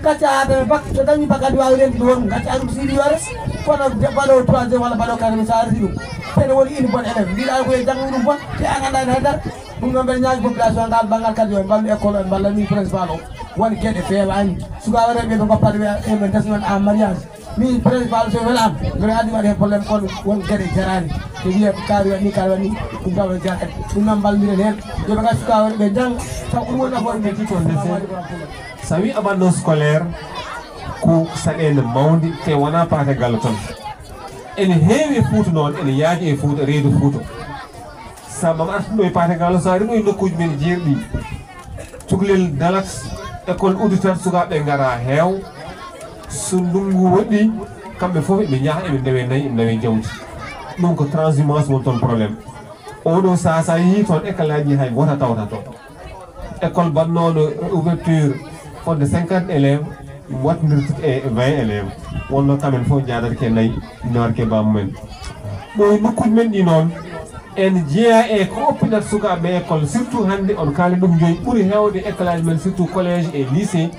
F: gacca haade bac so dañi bac adi wawi rendude wonɗum gacca ɗum siɗi yore kono baɗo 3e walla baɗo 4e sa resi ɗum tene woni une bonne élève mbiɗa koye janggo ɗum bon te a ganda hen haydara ɗum noon mbeɗa ñaagi population ngal banggal kadi yo mballu école o mballa ni principal o woni gueɗe fewani sukaɓe rewɓe ɓe goppaɗe ɓe desnoon en mariage min principal so welama mbiɗa andi waɗi hen probléme kono won gueɗe jarani te wiye kaari waɗni ɗum taw ene jarani ɗum noon balliren hen yoɓe gacc sukaɓe ɓe jangga taw ɗum woni nafoore ɓe tittonde
G: so wi abandon scolaire ko saɗede mawde te wona paate gallo ton ene heewi e Fouta noon ene yaaji e Fouta reedu Fouta sa mama artuɗo e paate gallo sa ari ɗo e nokkuji men jeerɗi cukalel dalat école auditeur sukaɓe gara heew so ndungu waɗi kamɓe fof eɓe jaaha eɓe ndewe nayyi eɓe ndewe jawdi ɗum ko transhumance won toon probléme oɗo sa yii toon école aji hay goto tawata toon école bannoɗo ouverture fodde 50 élèves watdirta e 20 élèves wonno kamen fof jadata ke nayyi nawata ke bamumen ɗo nokkuji men ɗi noon en jeeya e ko oppinata sukaɓe école surtout hande on kaali ɗum joni ɓuuri hewde école aji men surtout collège et lycée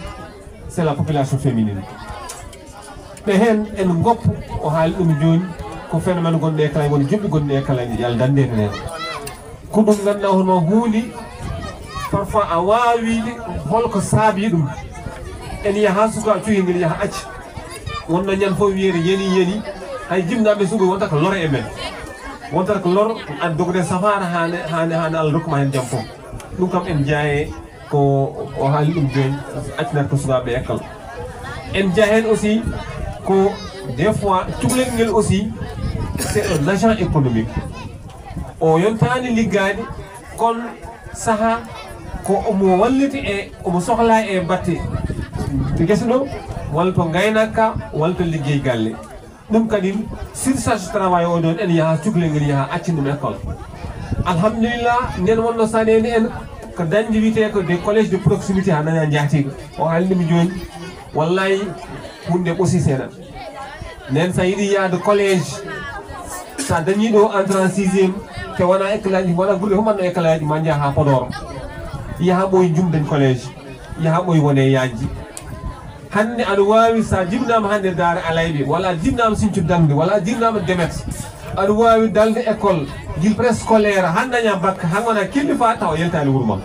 G: c'est la population féminine ɓe hen en goppu o haali ɗum joni ko phénomène gonɗo école aji woni joɓɓi gonɗo école aji yalla dande hen ko ɗum ganduɗa hono huunde parfois a wawiɗe holko saabi ɗum en yaha suka cuhingel yaha acca wonno ñan fof wiyede yeni hay jimnaɓe suɓe wonta ko loro e men wontata ko loro an dogde safara hane Allah rokkuma hen jaam fof ɗum kam en jaaye ko o haali ɗum joni accinata ko sukaɓe école en jaa hen aussi ko des fois cukalel ngel aussi c'est un agent économique o yontani liggade kon saaha ko omo walliti e omo sohla e batte guesa ɗo walla to gaynaka walla to liggey galle ɗum kadi surcharge travail o ɗon en yaha cukalel ngel yaha accin ɗum école alhamdulillah nden wonno saɗede en ko dañde wiyete ko des collèges de proximité ha daña jaatiga o haalnimi joni wallahi hunde ɓoosi seeɗa nden sa yiiɗi yaade collège sa dañi ɗo entrée en 6e te wona école aji wona ɓurɗe fof manno école aji ma jaaha ha Podor yaha ɓooyi jumdañ collège yaha ɓooyi wone yajji hande aɗa wawi sa jibnama hande Daara Alayɓe walla a jibnama Sinthiou Dangde walla a jibnama Demet aɗa wawi dalde école guil préscolaire han daña bac han wona kelli fa taw yeltani wuuro ma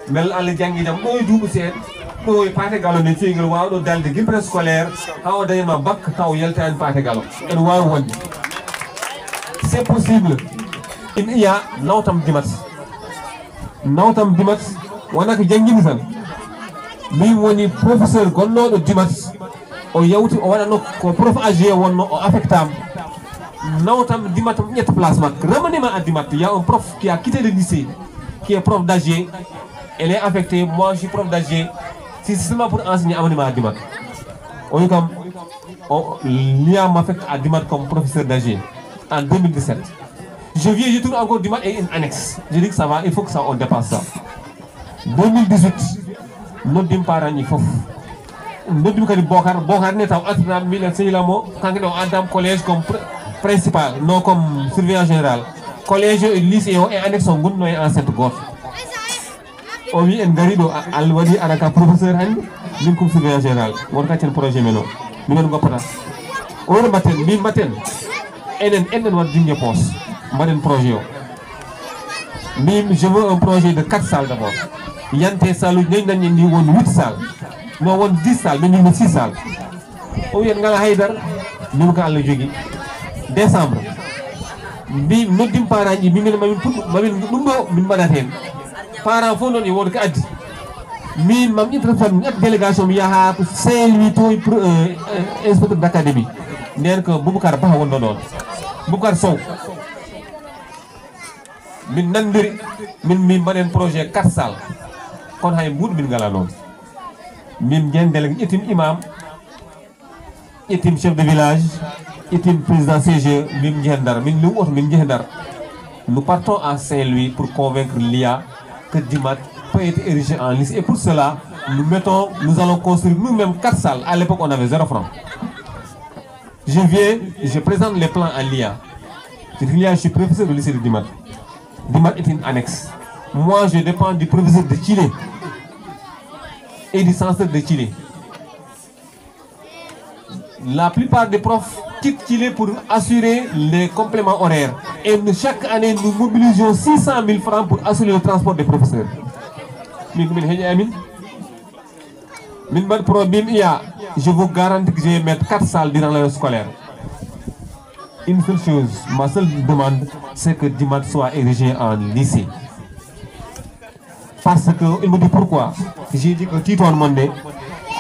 G: bel Allah janggi jam ɗo e duuɓi seeɗa ɗo e paate gallo nde cuygel wawɗo dalde guil préscolaire ha o dañatma bac taw yeltani paate gallo ene wawi wonde c'est possible ina iya nawtam dimat wona ko janggini tan min woni professeur gonnoɗo dimat o yawti o waɗano ko prof AG wonno o affectama nawtam dimat ƴetta place makko remanima à dimat il y a un prof qui a quitté le lycée qui est prof d'AG elle est affectée moi je suis prof d'AG c'est seulement pour enseigner amanima à dimat o wi kam o liam m'affecte à dimat comme professeur d'AG en 2017 je tourne encore dimat et une annexe je dis que ça va il faut que ça on dépasse ça 2018 noddim parents ñi fof noddim kadi Bocar ne taw alternat min señilamo kanko o addam collège comme principal non comme surveillant général collège et lycée o e annexe o gonno e enceinte goto o wi en gari ɗo Allah waɗi ara ka professeur hande min comme surveillant général won kaccen projet men o minen goppata oɗo mbatten enen wat jungue poos mbaɗen projet o min je veux un projet de 4 salles d'abord yante salle uji dañi ni won 8 salles no won 10 salles min ni 6 salles o wi en ngala haydar min ko Allah jogi décembre bi noddim parents ji min mamin ɗum ɗo min mbaɗat hen parents fof noon e wonde ko addi min mam interfam ñet délégation mi yaha ko Saint-Louis to inspecteur d'académie nen ko Boubacar Ba wonno non Boubacar Sow min nandiri min banen projet 4 salles kon hay mbud min ngala non min gen délégué etim imam etim chef de village etim président CGE min gendar min lu autre min gendar nous partons à Saint-Louis pour convaincre l'IA que Dimat peut être érigé en lycée et pour cela nous allons construire nous-mêmes 4 salles. À l'époque on avait 0 francs. Je présente les plans à l'IA. Je suis professeur du lycée de Dimat. Dimat est une annexe. Moi je dépends du professeur de Chili et du censeur de Chili. La plupart des profs quittent Chili pour assurer les compléments horaires. Et chaque année, nous mobilisons 600 000 francs pour assurer le transport des professeurs. Je vous garantis que je vais mettre 4 salles durant l'année scolaire. Une seule chose, ma seule demande, c'est que Dimat soit érigé en lycée. Parce que, il me dit pourquoi. J'ai dit que Tito Mondé,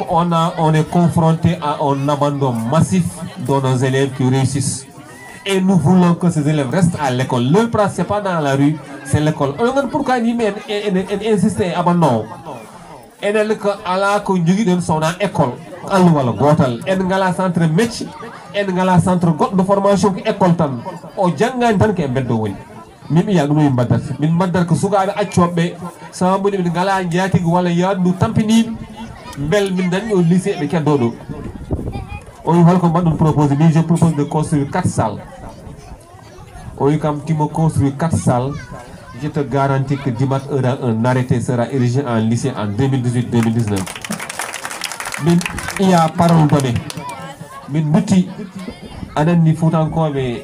G: on est confronté à un abandon massif de nos élèves qui réussissent. Et nous voulons que ces élèves restent à l'école. Leur place, ce n'est pas dans la rue, c'est l'école. Pourquoi ils insistent à abandon? Et nous avons une école. Nous avons un centre de métier, nous avons un centre de formation qui est école. Nous avons un mimi ya dum mbadar min mbadar ko sugabe accobe sama boni min ngala njaati wala yaadu tampini bel min dañ au lycée be kedodo on holko badon propose mais je propose de construire 4 salles on kam qui me construire 4 salles je te garantis que Dimat un arrêté sera érigé en lycée en 2018-2019 min il y a parole donnée min buti anani futankobe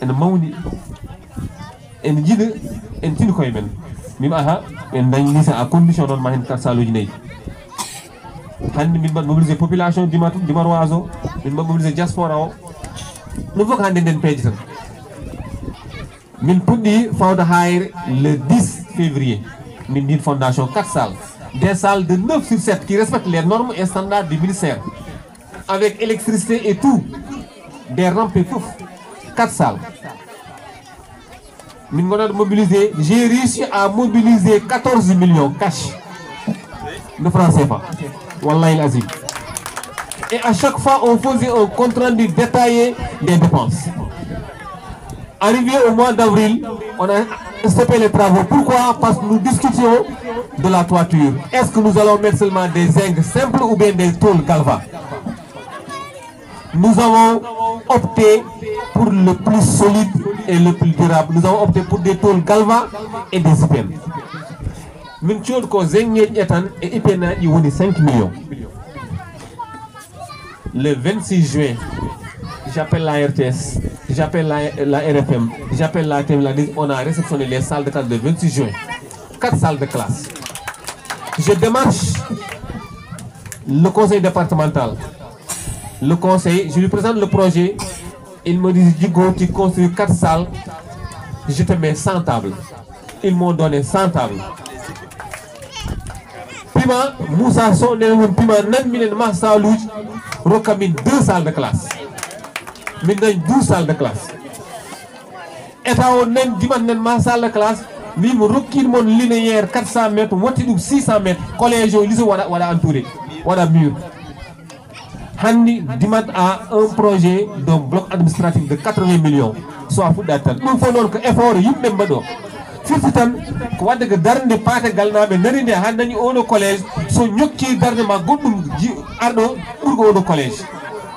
G: en mawni en jiɗa en tini koye men mim aha en dañi lycée à condition noon ma hen 4 saluji nayyi hande min mbaɗ mobiliser population dimaroise o min mbaɗ mobiliser diaspora o ɗum fof ko hande nden peeje tan min puɗɗi fawde hayre le 10 février min din fondation 4 salles des salles de 9 sur 7 qui respectent les normes et standards du ministère avec électricité et tout des rampes et tout 4 salles. J'ai réussi à mobiliser 14 millions cash de francs CFA. Wallahi l'azim. Et à chaque fois, on faisait un compte rendu détaillé des dépenses. Arrivé au mois d'avril, on a stoppé les travaux. Pourquoi? Parce que nous discutions de la toiture. Est-ce que nous allons mettre seulement des zincs simples ou bien des tôles galva? Nous avons opté pour le plus solide et le plus durable. Nous avons opté pour des tôles galva et des IPN. Min chose ko zengne etan et IPN y woni 5 millions. Le 26 juin, j'appelle la RTS, j'appelle la RFM, j'appelle la TM, on a réceptionné les salles de classe le 26 juin. 4 salles de classe. Je démarche le conseil départemental. Le conseil, je lui présente le projet, il me dit Digo, tu construis 4 salles, je te mets 100 tables. Ils m'ont donné 100 tables. Pima, Moussa Son, Pima, Nanminen Massa Louj, Rokamine 2 salles de classe. Maintenant 12 salles de classe. Et on a dit ma salle de classe, nous avons mon linéaire 400 mètres, 600 mètres, collège, lycée, voilà entouré, voilà mur. Handi Dimat a un projet d'un bloc administratif de 80 millions, soit pour d'atteindre. Nous faisons que effort, même bado. Fifitan, quoi de darne pate galna, mais n'arrivez à Handani au collège, son yoki darne ma goudou ardo pour au collège.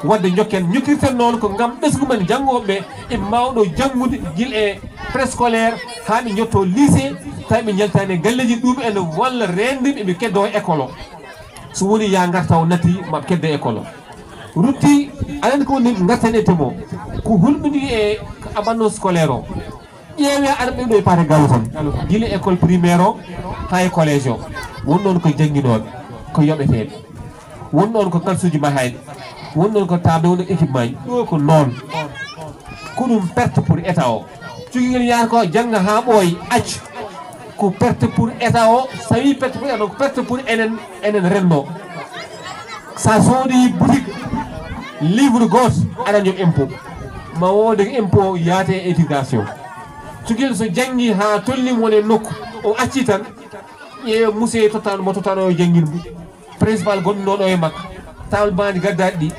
G: Wadde nyoken nyukirten non ko ngam besgumen jangobe e mawdo jangude gil e préscolaire hani nyotto lycée taybe nyaltane galleji dum en walla rendim e be keddo école so woni ya ngartaw nati ma keddo école rutti alen ko ni ngartane temo ko hulbini e abano scolaire o yewe arbe do pare gawton gil école primaire o hay collège o wonnon ko janginobe ko yobete wonnon ko kalsuji ma hayde wonnon ko table won équipement do ko non ko dum perte pour état o cugil yar ko janga ha boy acc ko perte pour état o sa wi perte pour donc perte pour enen renno sa soodi boutique livre goto aɗa joom impôt ma wode impôt yaate éducation cukil so jangi ha tolni woni nokku o acci tan e musée total mo totano jangin bu principal gonno do e makko tawal bandi gaddadi di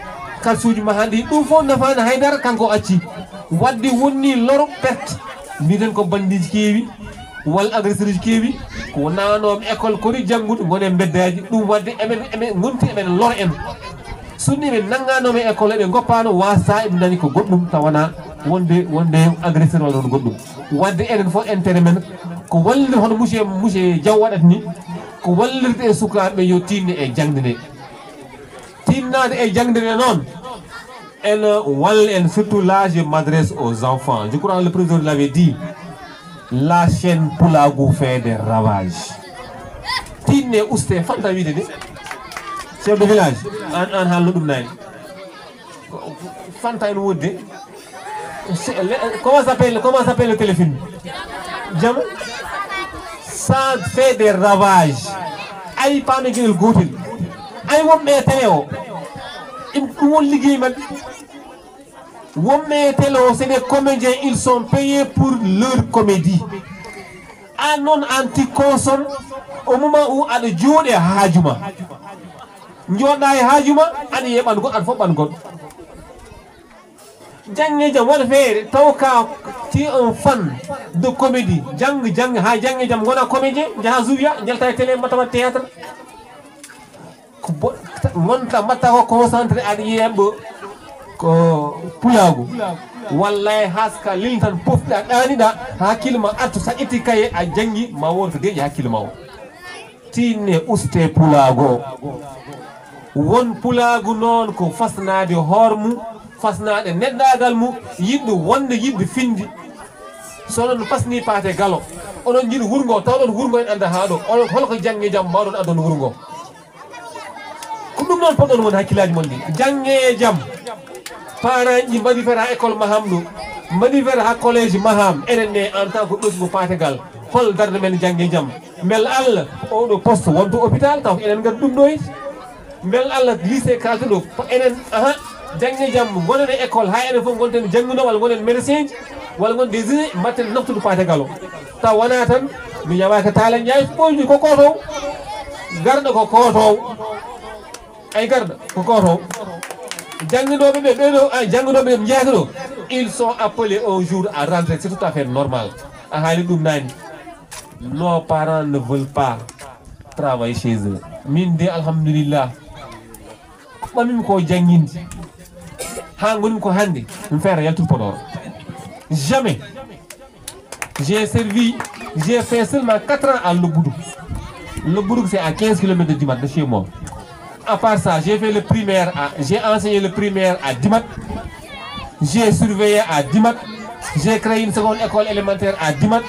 G: kalsuji ma handi dum fo nafaana haydara kanko acci waddi wonni loro perte miden ko bandiji kewi wal agresseur kewi ko nano école ko ri jangude ngone beddaji dum wadde emen gonti emen loro en sunni be nangano me école be goppano wasa e dani ko goddum tawana wonde agresseur wala don goddum wadde enen fo intérêt men ko wallir hono monsieur Diaw wadat ni ko wallirte e sukabe yo tinne e jangdine tinnade e jangdine non en surtout là je m'adresse aux enfants je crois le président l'avait dit la chaîne Pulaagu fait des ravages tinne uste fanta wide de chef de village an haludum nay fanta en wodde comment s'appelle le téléfilm Jam ça fait des ravages ay pame gel gotel ay wombe télé o im ko liguey man wombe télé o c'est des comédiens ils sont payés pour leur comédie anon anti consomme au moment où ada jode hajuma njoda e hajuma ani yeban go an fo ban god jange jam wala feere tawka ti un fan de comédie jang ha jange jam gona comédien jaha zuya jalta télé mata théâtre ko monta mata ko concentré adi yembo ko Pulaagu wallahi haska liltan pofda danida hakilma attu sa iti kaye a jangi ma wonto de hakilma o tinne uste Pulaagu won Pulaagu non ko fasnade hormu fasnade neddagal mu yidde wonde yidde findi sonon pasni paate galo onon jiri wurgo tawdon wurgo en anda haado onon holko jange jam mawdon adon wurgo ko dum non podon won hakkilaji mon di jange jam parents ji mbadi fera école mahamdu mbadi fera ha collège maham enen ne en tant que dosgo paate gal hol darde men jange jam mel Allah o do poste wonto hôpital taw enen gad dum doy mel Allah lycée kalto do enen aha jange jam gonen école ha enen fo gonten janguno wal gonen médecin wal gon des maten naftu paate galo taw wana tan mi yawa ka tala nyaay boyni ko koto garda ko koto ay garda ko koto jangunobe be do jangunobe njaagdo ils sont appelés un jour à rentrer c'est tout à fait normal a hali dum nani nos parents ne veulent pas travailler chez eux min de alhamdulillah bamim ko jangindi ha ngonim ko hande mi fera yaltul Podor jamais j'ai fait seulement 4 ans à Leboudou c'est à 15 km de Dimat de chez moi. À part ça, j'ai enseigné le primaire à Dimat. J'ai surveillé à Dimat. J'ai créé une seconde école élémentaire à Dimat.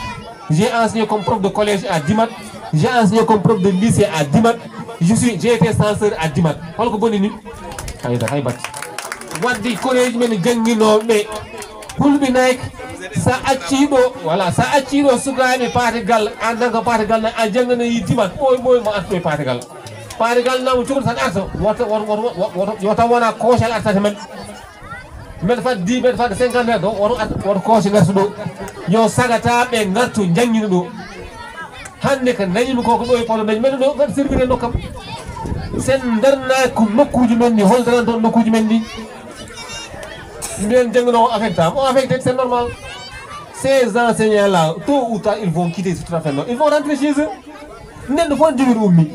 G: J'ai enseigné comme prof de collège à Dimat. J'ai enseigné comme prof de lycée à Dimat. J'ai été censeur à Dimat. Holko boni ni? Kayda bat. Waddi collège men jangino mais hulbi nek sa accido voilà sa accido sugaani paatigal andanga paatigal na a jangana yi Dimat boy ma atto paatigal nam cugur tan arto wota wona koosal artata men fa 10 men fa 50 do woto koosi ngartu do yo sagata be ngartu jangino do hande ka nañimi koko do e polo men do gad servire nokkam sen darna ko nokkuji men ni holdana don nokkuji men ni men jangino affecta on affecté c'est normal. Ces enseignants là tôt ou tard ils vont quitter ce travail, ils vont rentrer chez eux nen fo jibir ummi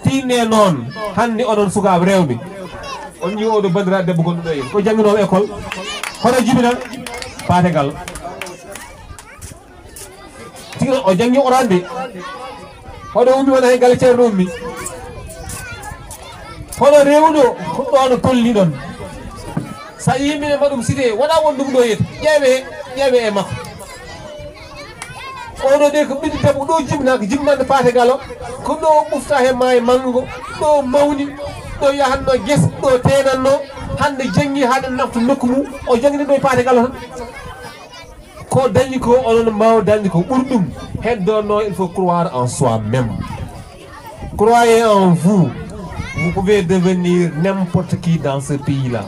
G: tine non hande onon suka rewmi on yi odo bandira debbo gon do ko jangino école hono jibina pategal tino o jangi orande hodo ummi wona hay gal ceerno ummi hono rewdo ko do tolli don sa yimine madum cité wona won dum do yet ƴeewe e makko oɗo de ko ɓiɗɗi debbo ɗo jibnande paate galo ko ɗo ɓufta he maayo manggo ɗo mawni ɗo yahanno guesa ɗo tenanno hande jangi haɗen naftu nokku mum o jangde ɗo e paate galo tan ko dañi ko onon mbaw dañi ko ɓurɗum heddono il faut croire en soi-même. Croyez en vous. Vous pouvez devenir n'importe qui dans ce pays-là.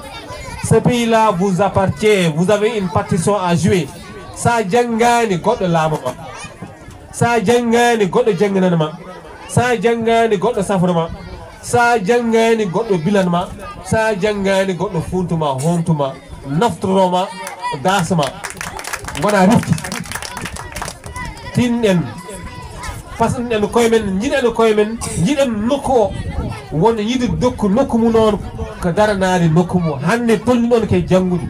G: Ce pays-là vous appartient. Vous avez une partition à jouer. Sa jangani goddo lamama. Sa jangani goddo janganama. Sa jangani goddo saframa. Sa jangani goddo bilanma. Sa jangani goddo funtuma hontuma naftroma dasma. Wona rifti. Tinen façon en koymen jiden koymen jiden nokko won yidi dokku nokku mu non ko daranaade nokku mu hande tolni non ke jangudu.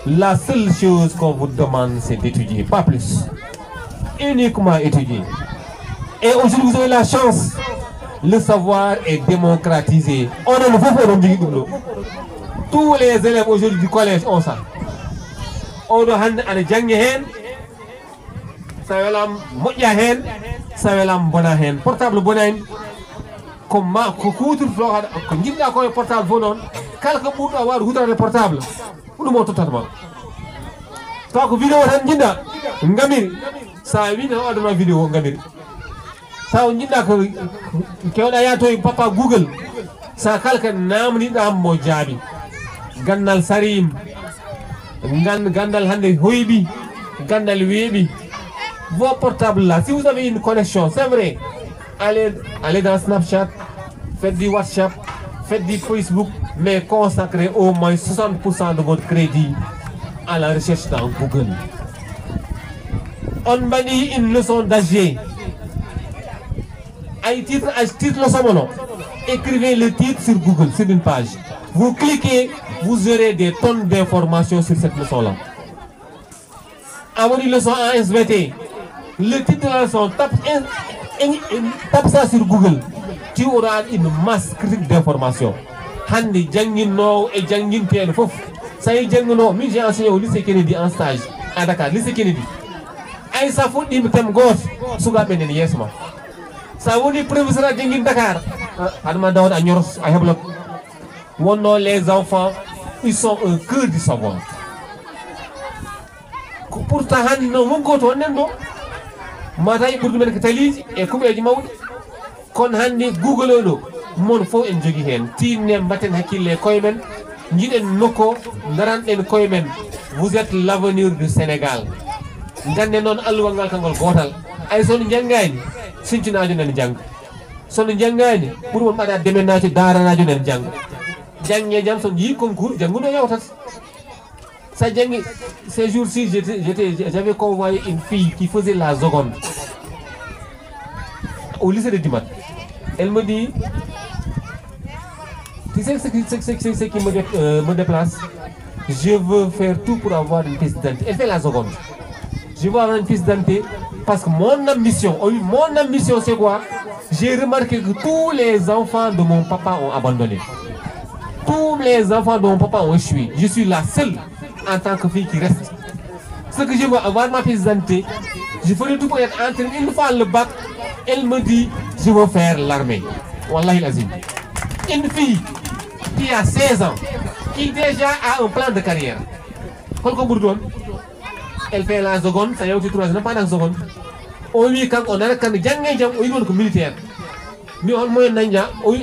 G: La seule chose qu'on vous demande c'est d'étudier, pas plus. Uniquement étudier. Et aujourd'hui vous avez la chance. Le savoir est démocratisé. On ne veut pas. Tous les élèves aujourd'hui du collège ont ça. On doit aller jangé hen. Sawelam moƴƴa hen, sawelam bona hen. Portable bona hen. Comme ko kuutur flo hada ko jidda ko portable fo non kala ko ɓurɗo waɗa hutorade portable ɗum o tottatma taw ko vidéo tan jinda ngamiri sa wi no adama vidéo ngamiri taw jinda ko kewɗa yato e papa Google sa kala ka namniɗa mo jaabi gandal sarim gandal hande hoyɓi gandal weeɓi vos portables là si vous avez une connexion c'est vrai allez dans Snapchat, faites du WhatsApp, faites du Facebook, mais consacrez au moins 60% de votre crédit à la recherche dans Google. On bannit une leçon d'AG. Titre leçon, écrivez le titre sur Google, sur une page. Vous cliquez, vous aurez des tonnes d'informations sur cette leçon-là. Avant une leçon en SVT, le titre de la leçon, tape ça sur Google, tu auras une masse critique d'informations. Handi jangino et jangin tien fof. Ça y jangino, moi j'ai enseigné au lycée Kennedy en stage à Dakar, lycée Kennedy. Ay sa faut dim tem gos suga benen yesma. Ça woni professeur jangin Dakar. Adama Daoud Agnoros ay hablo. Wono les enfants, ils sont un cœur du savoir. Pourtant handi no mon goto nendo. Matay ɓurɗu men ko taliji e kuɓeji mawɗi kono hande Google oɗo mon fof en jogui hen tinne mbatten hakkille koye men jiɗen nokko daranɗen koye men. Vous êtes l'avenir du Sénégal. Gande noon alluwal ngal kangol gotal ay sono janggani sincinajo nen jangga sono janggani ɓuuri won mbaɗa demenajo daranajo nen jangga jangge jam so yi concours jangguno yawtat. Ces jours-ci, j'avais convoyé une fille qui faisait la seconde au lycée de Dimat. Elle me dit, tu sais ce qui me déplace? Je veux faire tout pour avoir une pièce d'identité. Elle fait la seconde. Je veux avoir une pièce d'identité parce que mon ambition c'est quoi? J'ai remarqué que tous les enfants de mon papa ont abandonné. Tous les enfants de mon papa ont échoué. Je suis la seule en tant que fille qui reste. Ce que je veux avoir ma pièce d'identité, je ferai tout pour être entrée une fois le bac. Elle me dit, je veux faire l'armée. Wallahi l'azim. Une fille qui a 16 ans, qui déjà a un plan de carrière. Elle fait la seconde, ça y est, tu trouves, pas la seconde. Oui, quand on a un militaire. Mais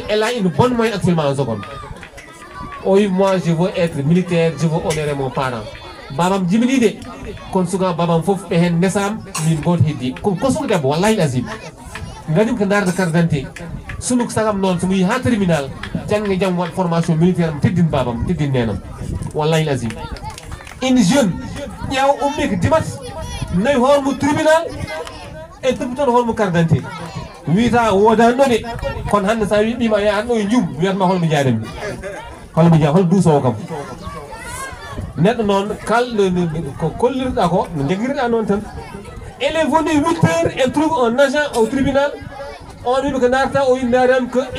G: elle a une bonne moyenne actuellement en seconde. Oui, moi je veux être militaire, je veux honorer mon parent. Babam Jiminide, Konsuga Babam Fof Pehen Nesam, Minbot Hidi, Kosung Dab, Wallahi Lazim. Nadim Kandar de Cardante, Sunuk Sagam non, Sumi Ha terminal, Jang Jam formation militaire, Tidin Babam, Tidin Nenam, Wallahi Lazim. Une jeune, Yao Umbek Dimas, Nay Hormu tribunal, et tout Hormu Cardante. 8 ans, Wodan Noni, Kon Han Savi, Maya, no Yum, we are Mahol Yarem. Hol mi hol du so kam neɗɗo noon kalɗo ko kollirɗa ko no jagguirɗa noon tan. Elle est venue 8 heures, elle trouve un agent au tribunal. On dit que Narta ou une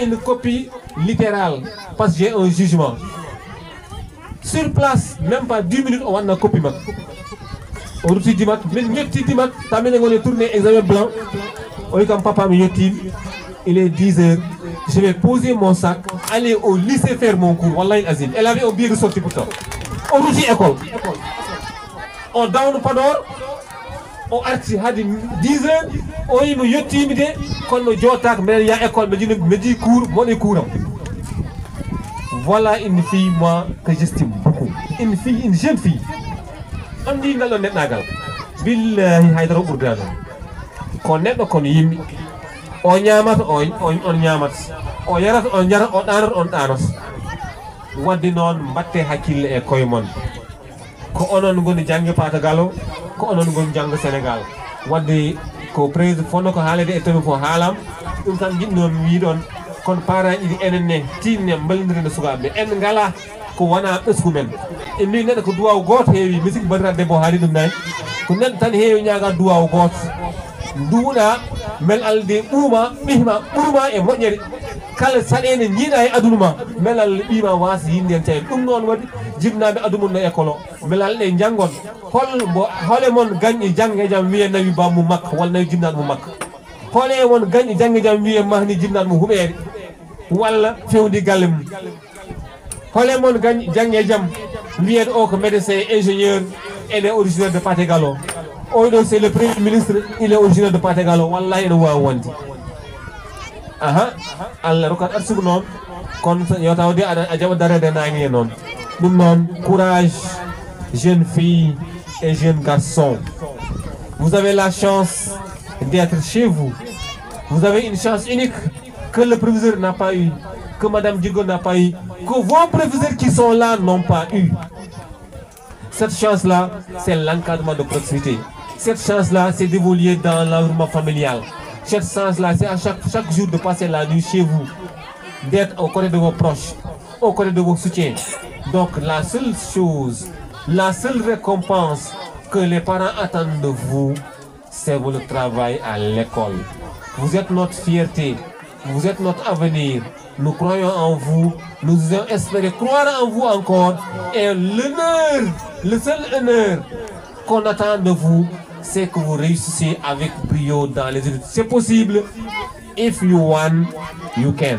G: une copie littérale parce que j'ai un jugement. Sur place, même pas 10 minutes, on a une copie. On dit dimat, mais ñetti dimat, tamé ngone tourner examen blanc. On dit comme papa mi il est 10 heures. Je vais poser mon sac, aller au lycée faire mon cours. Wallahi azim. Elle avait un billet de sortie pour ça. On dit école. on dawno Podor o arti hadi 10 heures o yimo yettimi de kono jottak men ya école me di cours moɗe couram. Voilà une fille moi que j'estime beaucoup, une jeune fille andi ngal ɗo neɗɗagal billahi haydara ɓurda ɗon ko neɗɗo kono yimɓe o ñamata on ñamata o yarata on jara o ɗanata on ɗanata. Wadde noon mbatte hakkille e koye mon ko onon goni jangge Patagalo ko onon goni janggo Sénégal. Wadde ko président fonno ko haalede e tomi fo haalam ɗum tan jiɗnomi wiɗon kono parent ɗiɗi enen ne tinne ballodiri no sukaɓeɓe en ngala ko wona ɓesgu men. En mbi neɗɗo ko duwaw goto heewi musique bandiraɗo debbo haali ɗum nani ko neɗɗo tan heewi ñaga duwaw goto duuɗa bel alde ɓuuma ɓihma ɓurma e moƴƴere kala saɗede jiiɗa e aduna ma bel Allah ɓiima wasa yinde en tawi ɗum noon waɗi jinnaɓe aduna no école o bel Allah ɗe janggon hole mon gañƴi jangge jaam wiye nawi bammu makka walla nawi jinnaɗo mo makka hole mon gañƴi jangge jaam wiye mahni jinnaɗo mo huɓeere walla fewndi galle mum hole mon gañƴi jangge jaam wiyede o ko médecin ingénieur ene originaire de Patagalo oɗo c'est le premier ministre il est originaire de Patagalo wallahi ene wawi wonde aha Allah rokat arsugo noon kono yo tawde a jaɓa darede nangue e noon ɗum noon courage jeune fille et jeune garçon, vous avez la chance d'être chez vous. Vous avez une chance unique que le proviseur n'a pas eu, que Madame Digo n'a pas eu, que vos professeurs qui sont là n'ont pas eu. Cette chance-là, c'est l'encadrement de proximité. Cette chance-là, c'est d'évoluer dans l'environnement familial. Cette chance-là, c'est à chaque jour de passer la nuit chez vous, d'être au côté de vos proches, au côté de vos soutiens. Donc la seule chose, la seule récompense que les parents attendent de vous, c'est votre travail à l'école. Vous êtes notre fierté, vous êtes notre avenir. Nous croyons en vous, nous espérons croire en vous encore. Et l'honneur, le seul honneur qu'on attend de vous, c'est que vous réussissiez avec brio dans les études. C'est possible. If you want, you can.